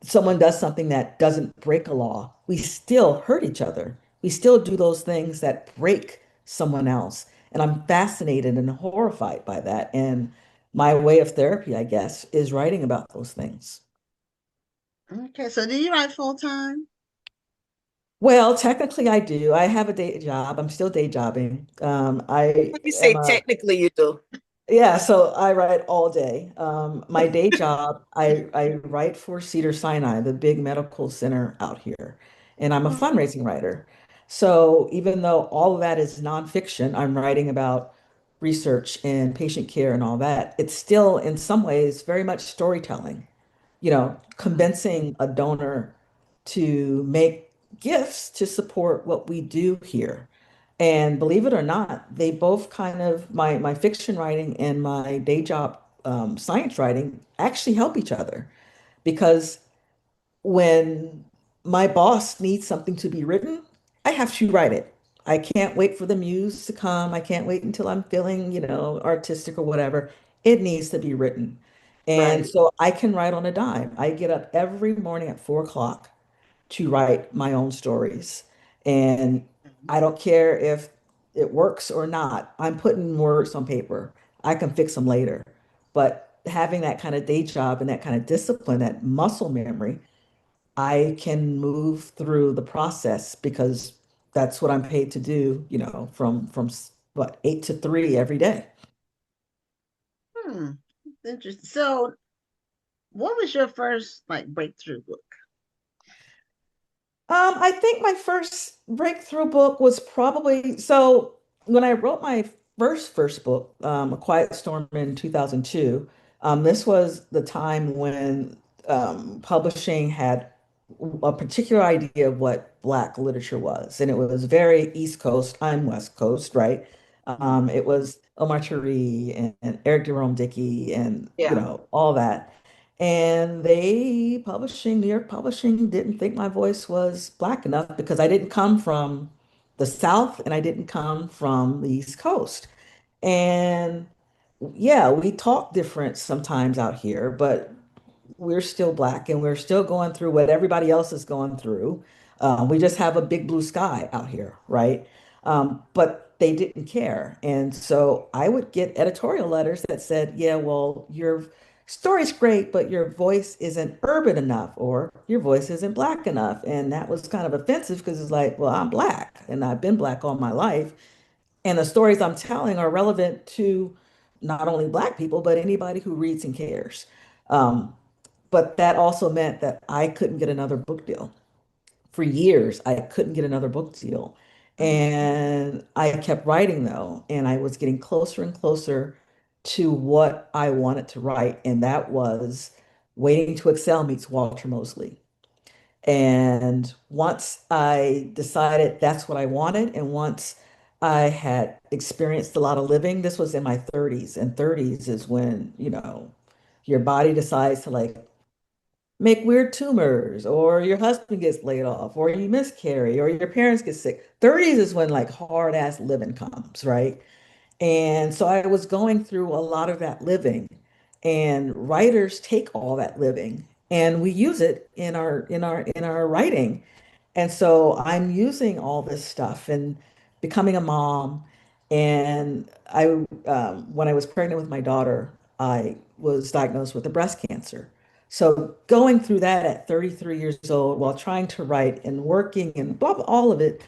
Speaker 8: someone does something that doesn't break a law, we still hurt each other. We still do those things that break someone else. And I'm fascinated and horrified by that. And my way of therapy, I guess, is writing about those things.
Speaker 2: Okay, so do you write full time?
Speaker 8: Well, technically, I do. I have a day job. I'm still day jobbing. I
Speaker 4: When you
Speaker 8: am
Speaker 4: say
Speaker 8: a
Speaker 4: technically you do.
Speaker 8: Yeah, so I write all day. My day job, I write for Cedars-Sinai, the big medical center out here, and I'm a
Speaker 2: Oh,
Speaker 8: fundraising writer. So even though all of that is nonfiction, I'm writing about research and patient care and all that. It's still, in some ways, very much storytelling, convincing a donor to make gifts to support what we do here. And believe it or not, they both kind of my fiction writing and my day job science writing actually help each other because when my boss needs something to be written, I have to write it. I can't wait for the muse to come. I can't wait until I'm feeling, artistic or whatever. it needs to be written. And so I can write on a dime. I get up every morning at 4 o'clock to write my own stories. And I don't care if it works or not. I'm putting words on paper. I can fix them later. But having that kind of day job and that kind of discipline, that muscle memory, I can move through the process because that's what I'm paid to do, from what, 8 to 3 every day.
Speaker 2: Interesting. So what was your first breakthrough book?
Speaker 8: I think my first breakthrough book was probably, so when I wrote my first book, A Quiet Storm in 2002. This was the time when publishing had a particular idea of what Black literature was, and it was very East Coast. I'm West Coast, right? It was Omar Turi and Eric Jerome Dickey and all that. And New York Publishing didn't think my voice was Black enough because I didn't come from the South and I didn't come from the East Coast. And yeah, we talk different sometimes out here, but we're still Black and we're still going through what everybody else is going through. We just have a big blue sky out here, right? But they didn't care. And so I would get editorial letters that said, yeah, well, your story's great, but your voice isn't urban enough or your voice isn't Black enough. And that was kind of offensive because it's like, well, I'm Black and I've been Black all my life. And the stories I'm telling are relevant to not only Black people, but anybody who reads and cares. Um, but that also meant that I couldn't get another book deal. For years, I couldn't get another book deal. And I kept writing though, and I was getting closer and closer to what I wanted to write. And that was Waiting to Excel meets Walter Mosley. And once I decided that's what I wanted, and once I had experienced a lot of living, this was in my 30s, and 30s is when, your body decides to make weird tumors, or your husband gets laid off, or you miscarry, or your parents get sick. 30s is when hard ass living comes, right? And so I was going through a lot of that living, and writers take all that living and we use it in our writing. And so I'm using all this stuff and becoming a mom. And when I was pregnant with my daughter, I was diagnosed with a breast cancer. So going through that at 33 years old while trying to write and working and blah, blah, all of it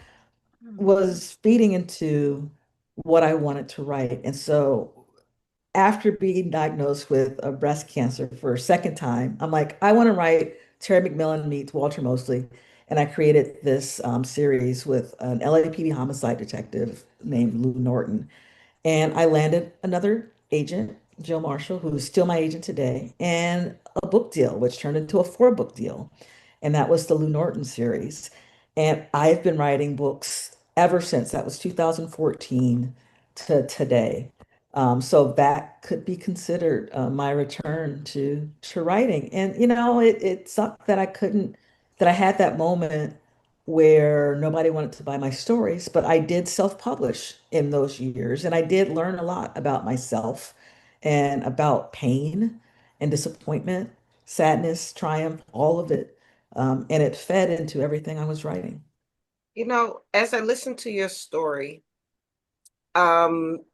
Speaker 8: was feeding into what I wanted to write. And so after being diagnosed with a breast cancer for a second time, I'm like, I want to write Terry McMillan meets Walter Mosley. And I created this series with an LAPD homicide detective named Lou Norton. And I landed another agent, Jill Marshall, who's still my agent today, and a book deal, which turned into a 4-book deal. And that was the Lou Norton series. And I've been writing books ever since. That was 2014 to today. So that could be considered my return to writing. And it sucked that I had that moment where nobody wanted to buy my stories, but I did self-publish in those years, and I did learn a lot about myself and about pain and disappointment, sadness, triumph, all of it. And it fed into everything I was writing.
Speaker 4: As I listened to your story, around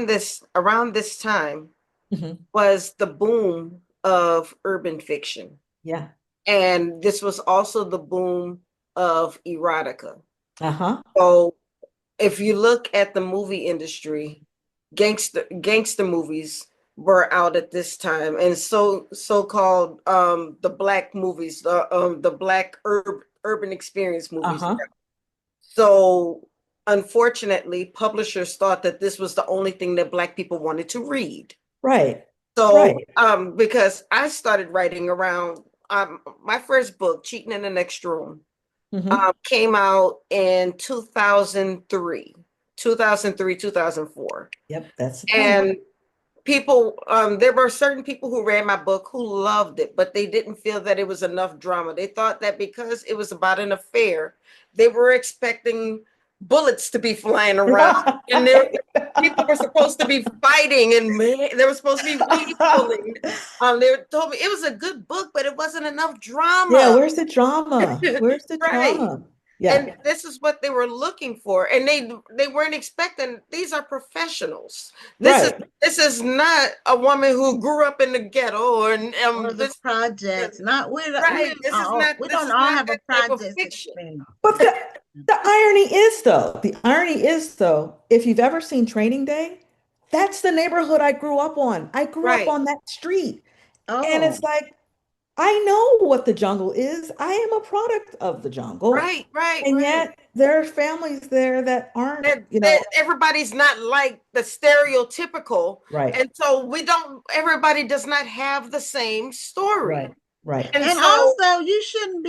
Speaker 4: this time was the boom of urban fiction.
Speaker 8: Yeah.
Speaker 4: And this was also the boom of erotica.
Speaker 8: Uh-huh.
Speaker 4: So if you look at the movie industry, gangster movies were out at this time, and so-called the Black movies, the Black urban experience movies. So unfortunately, publishers thought that this was the only thing that Black people wanted to read.
Speaker 8: Right.
Speaker 4: So because I started writing around my first book, Cheating in the Next Room, came out in 2003, 2004.
Speaker 8: Yep, that's the
Speaker 4: and people, there were certain people who read my book who loved it, but they didn't feel that it was enough drama. They thought that because it was about an affair, they were expecting bullets to be flying around, and people were supposed to be fighting, and there was supposed to be weed pulling. They told me it was a good book, but it wasn't enough drama.
Speaker 8: Yeah, where's the drama? Where's the
Speaker 4: right.
Speaker 8: drama? Yeah.
Speaker 4: And this is what they were looking for, and they weren't expecting. These are professionals. This is not a woman who grew up in the ghetto or
Speaker 2: the projects. Not we don't all have a project experience.
Speaker 8: But the irony is though, if you've ever seen Training Day, that's the neighborhood I grew up on. I grew up on that street. And it's like, I know what the jungle is. I am a product of the jungle.
Speaker 4: Right.
Speaker 8: And yet there are families there that aren't,
Speaker 4: that everybody's not like the stereotypical.
Speaker 8: Right.
Speaker 4: And so everybody does not have the same story.
Speaker 8: Right.
Speaker 2: And so, also you shouldn't,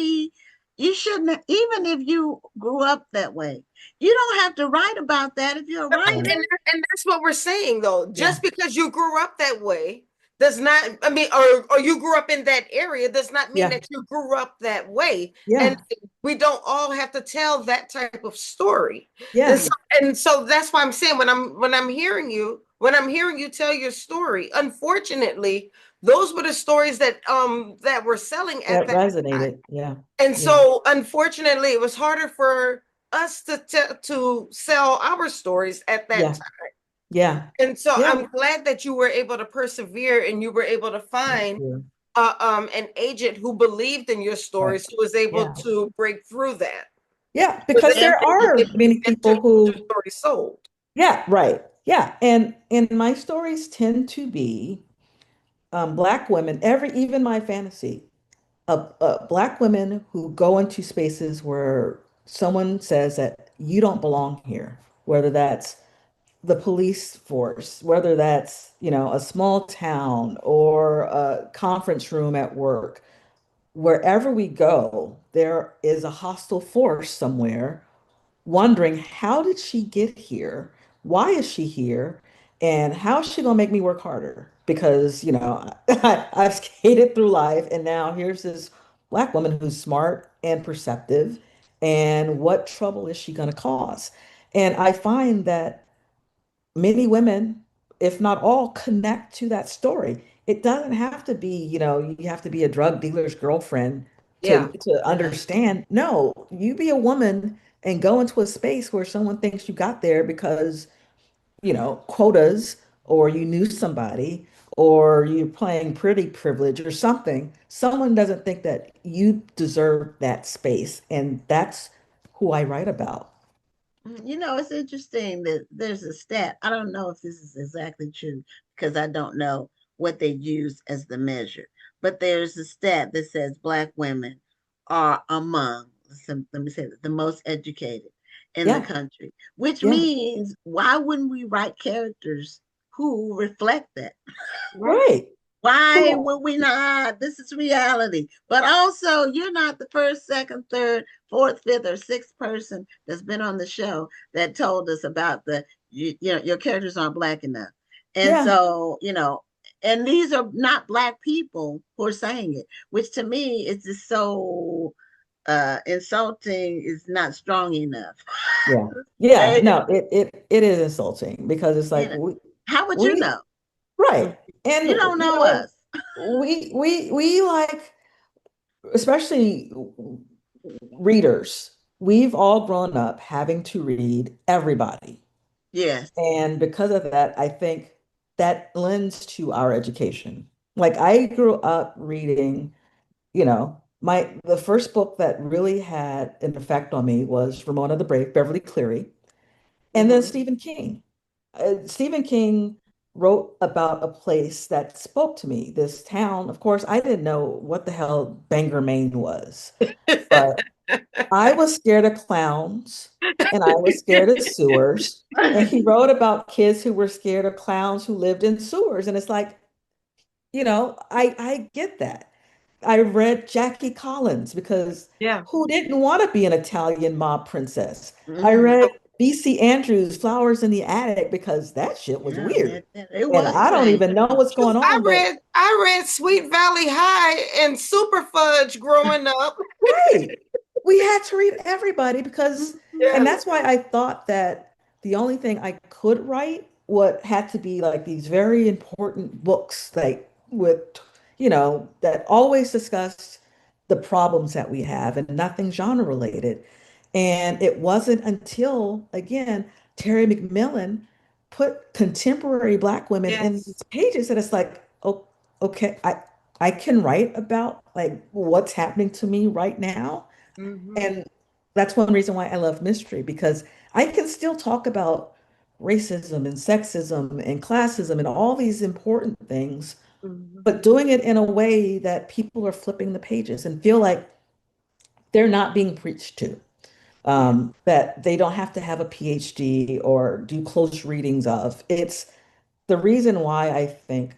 Speaker 2: even if you grew up that way, you don't have to write about that if you're a writer.
Speaker 4: And that's what we're saying though. Just because you grew up that way does not, or you grew up in that area does not mean that you grew up that way.
Speaker 8: Yeah.
Speaker 4: And we don't all have to tell that type of story.
Speaker 8: Yeah.
Speaker 4: And so that's why I'm saying when I'm hearing you tell your story, unfortunately, those were the stories that were selling at that
Speaker 8: resonated.
Speaker 4: time.
Speaker 8: Yeah.
Speaker 4: And so unfortunately it was harder for us to sell our stories at that time.
Speaker 8: Yeah.
Speaker 4: And so I'm glad that you were able to persevere and you were able to find an agent who believed in your stories, who was able to break through that.
Speaker 8: Yeah, because there are many people who
Speaker 4: stories sold.
Speaker 8: Yeah, right. Yeah. And my stories tend to be Black women, even my fantasy, Black women who go into spaces where someone says that you don't belong here, whether that's the police force, whether that's, a small town or a conference room at work, wherever we go, there is a hostile force somewhere wondering, how did she get here? Why is she here? And how is she gonna make me work harder? Because, I've skated through life and now here's this Black woman who's smart and perceptive. And what trouble is she gonna cause? And I find that many women, if not all, connect to that story. It doesn't have to be, you have to be a drug dealer's girlfriend to understand. No, you be a woman and go into a space where someone thinks you got there because, quotas, or you knew somebody, or you're playing pretty privilege or something. Someone doesn't think that you deserve that space. And that's who I write about.
Speaker 2: It's interesting that there's a stat. I don't know if this is exactly true because I don't know what they use as the measure, but there's a stat that says Black women are among, let me say that, the most educated in the country, which means why wouldn't we write characters who reflect that?
Speaker 8: Right.
Speaker 2: Why would we not? This is reality. But also, you're not the first, second, third, fourth, fifth, or sixth person that's been on the show that told us about your characters aren't Black enough. And so, and these are not Black people who are saying it, which to me is just so insulting, is not strong enough.
Speaker 8: Yeah. No, it is insulting because it's like,
Speaker 2: how would you know?
Speaker 8: Right. And
Speaker 2: you don't know us.
Speaker 8: We like, especially readers, we've all grown up having to read everybody.
Speaker 2: Yes.
Speaker 8: And because of that, I think that lends to our education. Like I grew up reading, the first book that really had an effect on me was Ramona the Brave, Beverly Cleary, and then Stephen King. Stephen King wrote about a place that spoke to me, this town. Of course, I didn't know what the hell Bangor, Maine was, but I was scared of clowns and I was scared of sewers. And he wrote about kids who were scared of clowns who lived in sewers. And it's like, I get that. I read Jackie Collins because who didn't want to be an Italian mob princess? I read B.C. Andrews' Flowers in the Attic because that shit was weird. It was, and I don't even know what's going on.
Speaker 4: I read Sweet Valley High and Super Fudge growing up.
Speaker 8: Right. We had to read everybody because And that's why I thought that the only thing I could write what had to be like these very important books, like with, that always discussed the problems that we have and nothing genre related. And it wasn't until, again, Terry McMillan put contemporary Black women in these pages that it's like, oh, okay, I can write about like what's happening to me right now. And that's one reason why I love mystery, because I can still talk about racism and sexism and classism and all these important things, but doing it in a way that people are flipping the pages and feel like they're not being preached to. That they don't have to have a PhD or do close readings of. It's the reason why I think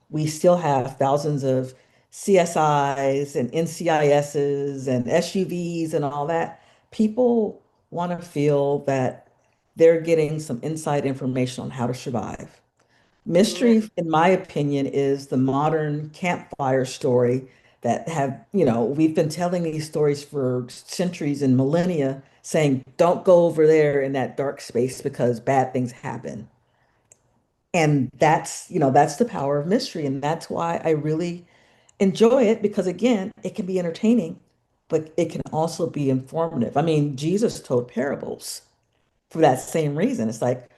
Speaker 8: we still have thousands of CSIs and NCISs and SUVs and all that. People want to feel that they're getting some inside information on how to survive. Mystery, in my opinion, is the modern campfire story that we've been telling these stories for centuries and millennia, saying, don't go over there in that dark space because bad things happen. And that's the power of mystery. And that's why I really enjoy it, because again, it can be entertaining, but it can also be informative. I mean, Jesus told parables for that same reason. It's like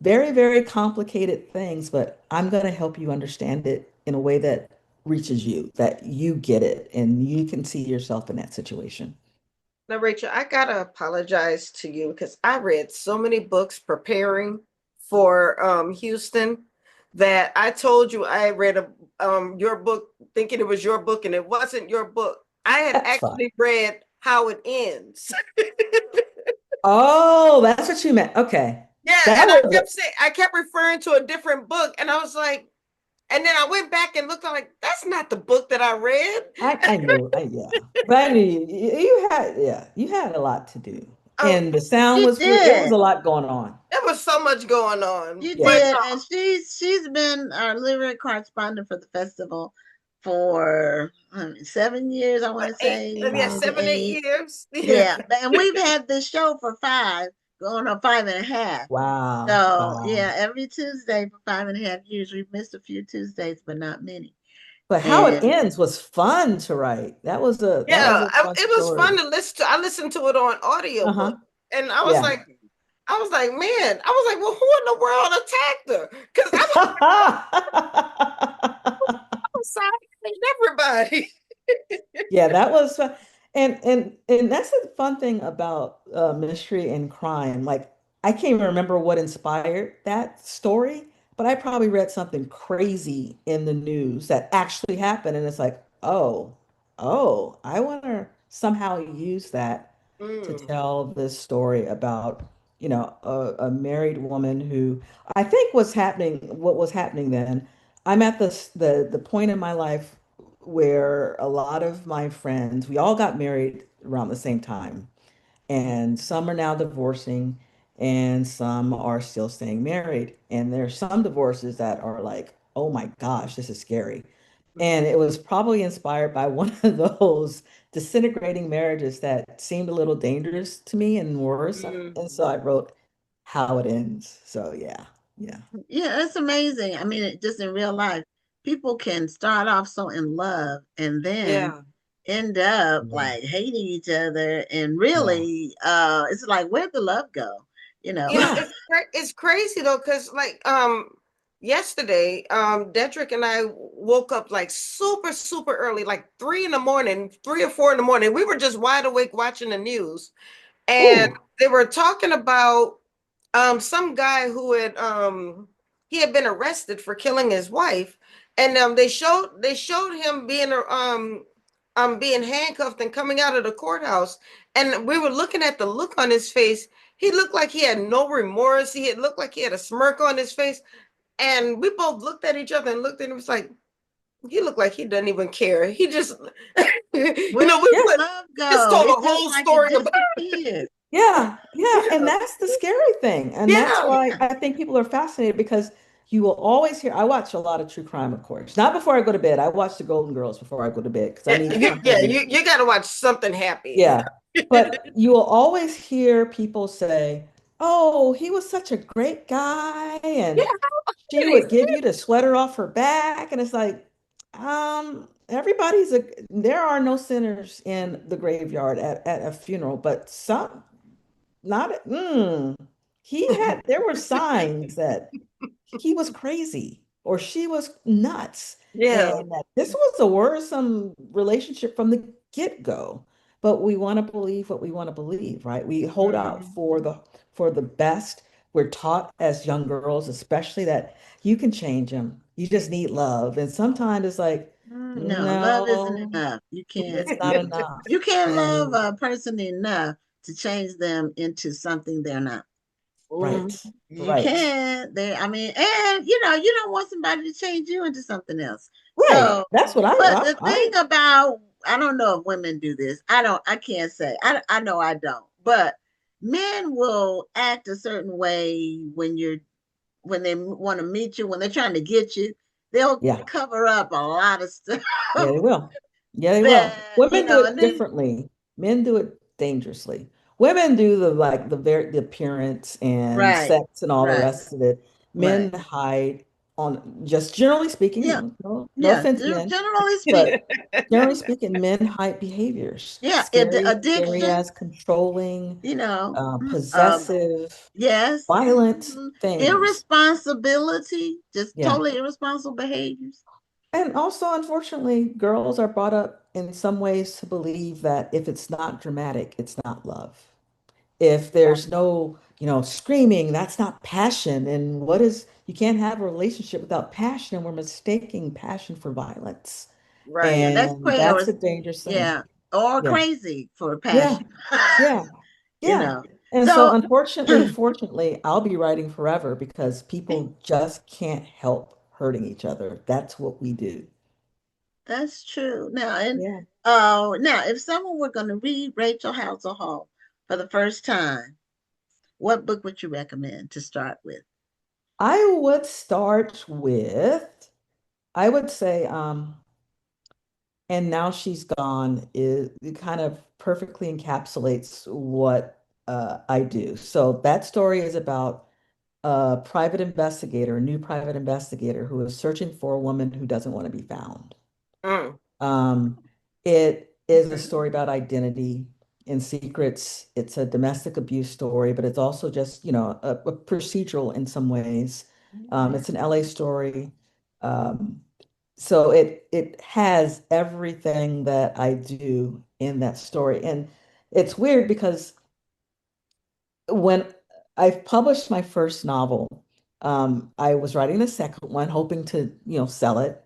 Speaker 8: very, very complicated things, but I'm going to help you understand it in a way that reaches you, that you get it and you can see yourself in that situation.
Speaker 4: Now, Rachel, I gotta apologize to you because I read so many books preparing for Houston that I told you I read your book thinking it was your book and it wasn't your book. I had actually read How It Ends.
Speaker 8: Oh, that's what you meant. Okay.
Speaker 4: Yeah, and I kept referring to a different book, and I was like, and then I went back and looked. I'm like, that's not the book that I read.
Speaker 8: I knew, yeah, but I knew you had a lot to do, and the sound was good. It was a lot going on.
Speaker 4: There was so much going on.
Speaker 2: You did, and she's been our literary correspondent for the festival for 7 years. I want to say,
Speaker 4: 8 years.
Speaker 2: Yeah, and we've had this show for 5, going on 5.5.
Speaker 8: Wow.
Speaker 2: So yeah, every Tuesday for 5.5 years. We've missed a few Tuesdays, but not many.
Speaker 8: But How It Ends was fun to write. That was a
Speaker 4: it was fun to listen to. I listened to it on audio, and I was like, man, I was like, well, who in the world attacked her? Because I was siding everybody.
Speaker 8: Yeah, that was fun. And that's the fun thing about mystery and crime. Like, I can't even remember what inspired that story, but I probably read something crazy in the news that actually happened, and it's like, oh, I want to somehow use that to tell this story about, a married woman who I think what was happening then. I'm at the point in my life where a lot of my friends, we all got married around the same time, and some are now divorcing and some are still staying married. And there's some divorces that are like, oh my gosh, this is scary. And it was probably inspired by one of those disintegrating marriages that seemed a little dangerous to me and worse. And so I wrote How It Ends. So yeah.
Speaker 2: Yeah, it's amazing. I mean, just in real life, people can start off so in love and then end up like hating each other. And really, it's like, where'd the love go?
Speaker 4: It's crazy though, because like yesterday, Dedrick and I woke up like super, super early, like 3 or 4 in the morning. We were just wide awake watching the news. And they were talking about some guy who he had been arrested for killing his wife, and they showed him being handcuffed and coming out of the courthouse, and we were looking at the look on his face. He looked like he had no remorse. He looked like he had a smirk on his face, and we both looked at each other and looked at him. It's like, he looked like he doesn't even care. He just, just told a whole story about it.
Speaker 8: Yeah. And that's the scary thing. And that's why I think people are fascinated, because you will always hear, I watch a lot of true crime, of course. Not before I go to bed. I watch the Golden Girls before I go to bed because I need something.
Speaker 4: You got to watch something happy.
Speaker 8: Yeah. But you will always hear people say, oh, he was such a great guy. And she would give you the sweater off her back. And it's like, there are no sinners in the graveyard at a funeral, but some, not, there were signs that he was crazy or she was nuts.
Speaker 4: Yeah.
Speaker 8: And that this was a worrisome relationship from the get-go. But we want to believe what we want to believe, right? We hold out for the best. We're taught as young girls, especially, that you can change them. You just need love. And sometimes it's like,
Speaker 2: no, love isn't enough. You can't.
Speaker 8: It's not enough.
Speaker 2: You can't love a person enough to change them into something they're not.
Speaker 8: Right.
Speaker 2: You can't. And you don't want somebody to change you into something else.
Speaker 8: Right. So, that's what
Speaker 2: But the thing about, I don't know if women do this. I can't say. I know I don't. But men will act a certain way when they want to meet you, when they're trying to get you. They'll cover up a lot of stuff.
Speaker 8: Yeah, they will. Yeah, they will. Women do it differently. Men do it dangerously. Women do the appearance and sex and all the rest of it. Men hide on, just generally speaking. No offense, men. Generally speaking, men hide behaviors.
Speaker 2: Yeah,
Speaker 8: addiction, as controlling, possessive, violent things,
Speaker 2: irresponsibility, just totally irresponsible behaviors.
Speaker 8: And also, unfortunately, girls are brought up in some ways to believe that if it's not dramatic, it's not love. If there's no, screaming, that's not passion. And you can't have a relationship without passion. And we're mistaking passion for violence.
Speaker 2: Right.
Speaker 8: And that's a dangerous thing.
Speaker 2: Yeah. Or crazy for passion.
Speaker 8: Yeah. And so fortunately, I'll be writing forever because people just can't help hurting each other. That's what we do.
Speaker 2: That's true. Now, if someone were going to read Rachel Howzell Hall for the first time, what book would you recommend to start with?
Speaker 8: I would say, And Now She's Gone it kind of perfectly encapsulates what I do. So that story is about a new private investigator who is searching for a woman who doesn't want to be found. It is a story about identity and secrets. It's a domestic abuse story, but it's also just, a procedural in some ways. It's an LA story. So it has everything that I do in that story. And it's weird because when I published my first novel, I was writing the second one, hoping to, sell it.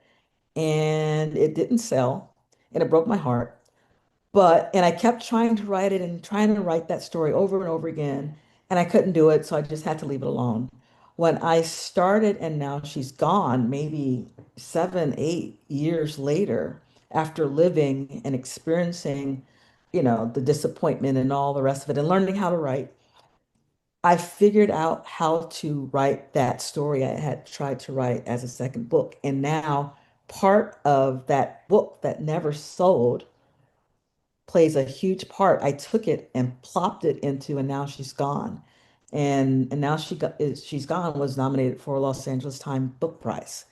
Speaker 8: And it didn't sell. And it broke my heart. And I kept trying to write it and trying to write that story over and over again. And I couldn't do it. So I just had to leave it alone. When I started And Now She's Gone, maybe 7, 8 years later, after living and experiencing, the disappointment and all the rest of it and learning how to write, I figured out how to write that story I had tried to write as a second book. And now part of that book that never sold plays a huge part. I took it and plopped it into And Now She's Gone. And Now She's Gone was nominated for a Los Angeles Times Book Prize.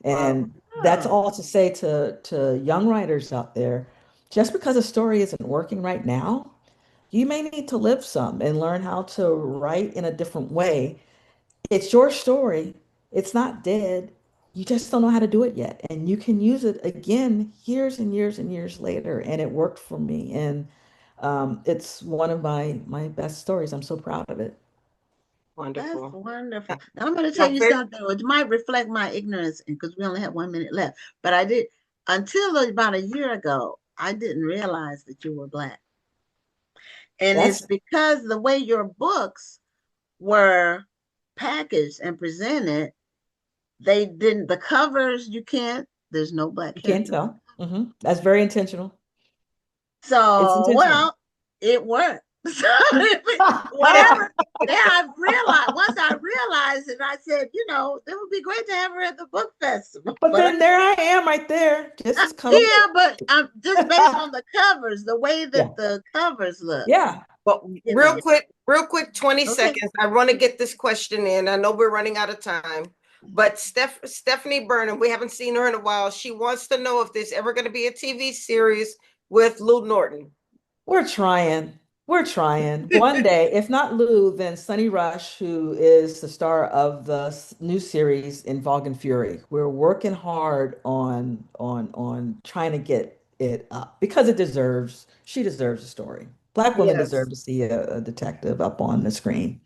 Speaker 8: And that's all to say to young writers out there, just because a story isn't working right now, you may need to live some and learn how to write in a different way. It's your story. It's not dead. You just don't know how to do it yet. And you can use it again years and years and years later. And it worked for me. And it's one of my best stories. I'm so proud of it.
Speaker 4: Wonderful.
Speaker 2: That's wonderful. Now, I'm going to tell you something which might reflect my ignorance because we only have 1 minute left. But until about a year ago, I didn't realize that you were Black. And it's because the way your books were packaged and presented, the covers, there's no Black character.
Speaker 8: You can't tell. That's very intentional.
Speaker 2: So, it worked. So, whatever. Once I realized it, I said, it would be great to have her at the book festival.
Speaker 8: But then there I am right there. Just as comfortable.
Speaker 2: Yeah, but just based on the covers, the way that the covers look.
Speaker 8: Yeah.
Speaker 4: But real quick, 20 seconds. I want to get this question in. I know we're running out of time. But Stephanie Burnham, we haven't seen her in a while. She wants to know if there's ever going to be a TV series with Lou Norton.
Speaker 8: We're trying. One day, if not Lou, then Sonny Rush, who is the star of the new series in Vogue and Fury. We're working hard on trying to get it up because she deserves a story. Black women deserve to see a detective up on the screen.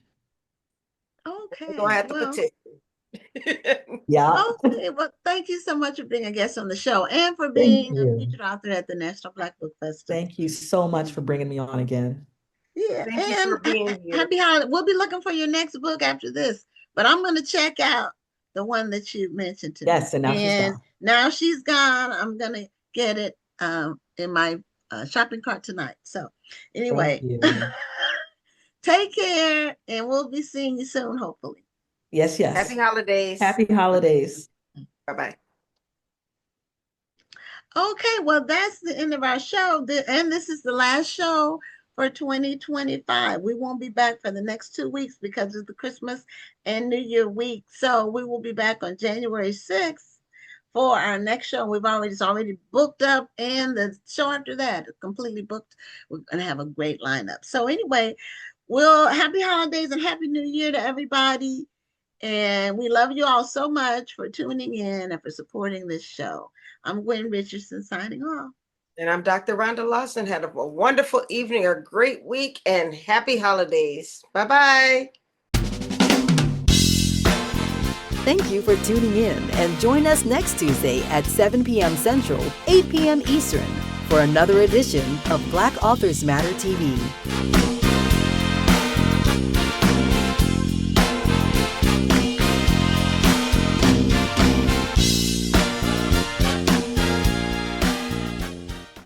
Speaker 2: Okay.
Speaker 4: Go ahead to petition.
Speaker 8: Yeah.
Speaker 2: Okay. Well, thank you so much for being a guest on the show and for being a featured author at the National Black Book Festival.
Speaker 8: Thank you so much for bringing me on again.
Speaker 2: Yeah. Thank you for being here. Happy holiday. We'll be looking for your next book after this, but I'm going to check out the one that you mentioned to me.
Speaker 8: Yes, and
Speaker 2: now she's gone. I'm going to get it in my shopping cart tonight. So anyway, take care, and we'll be seeing you soon, hopefully.
Speaker 8: Yes.
Speaker 4: Happy holidays.
Speaker 8: Happy holidays.
Speaker 4: Bye-bye.
Speaker 2: Okay, well, that's the end of our show. And this is the last show for 2025. We won't be back for the next 2 weeks because of the Christmas and New Year week. So we will be back on January 6th for our next show. It's already booked up, and the show after that is completely booked. We're going to have a great lineup. So anyway, happy holidays and happy New Year to everybody. And we love you all so much for tuning in and for supporting this show. I'm Gwen Richardson signing off.
Speaker 4: And I'm Dr. Rhonda Lawson. Have a wonderful evening, a great week, and happy holidays. Bye-bye.
Speaker 1: Thank you for tuning in, and join us next Tuesday at 7 p.m. Central, 8 p.m. Eastern for another edition of Black Authors Matter TV.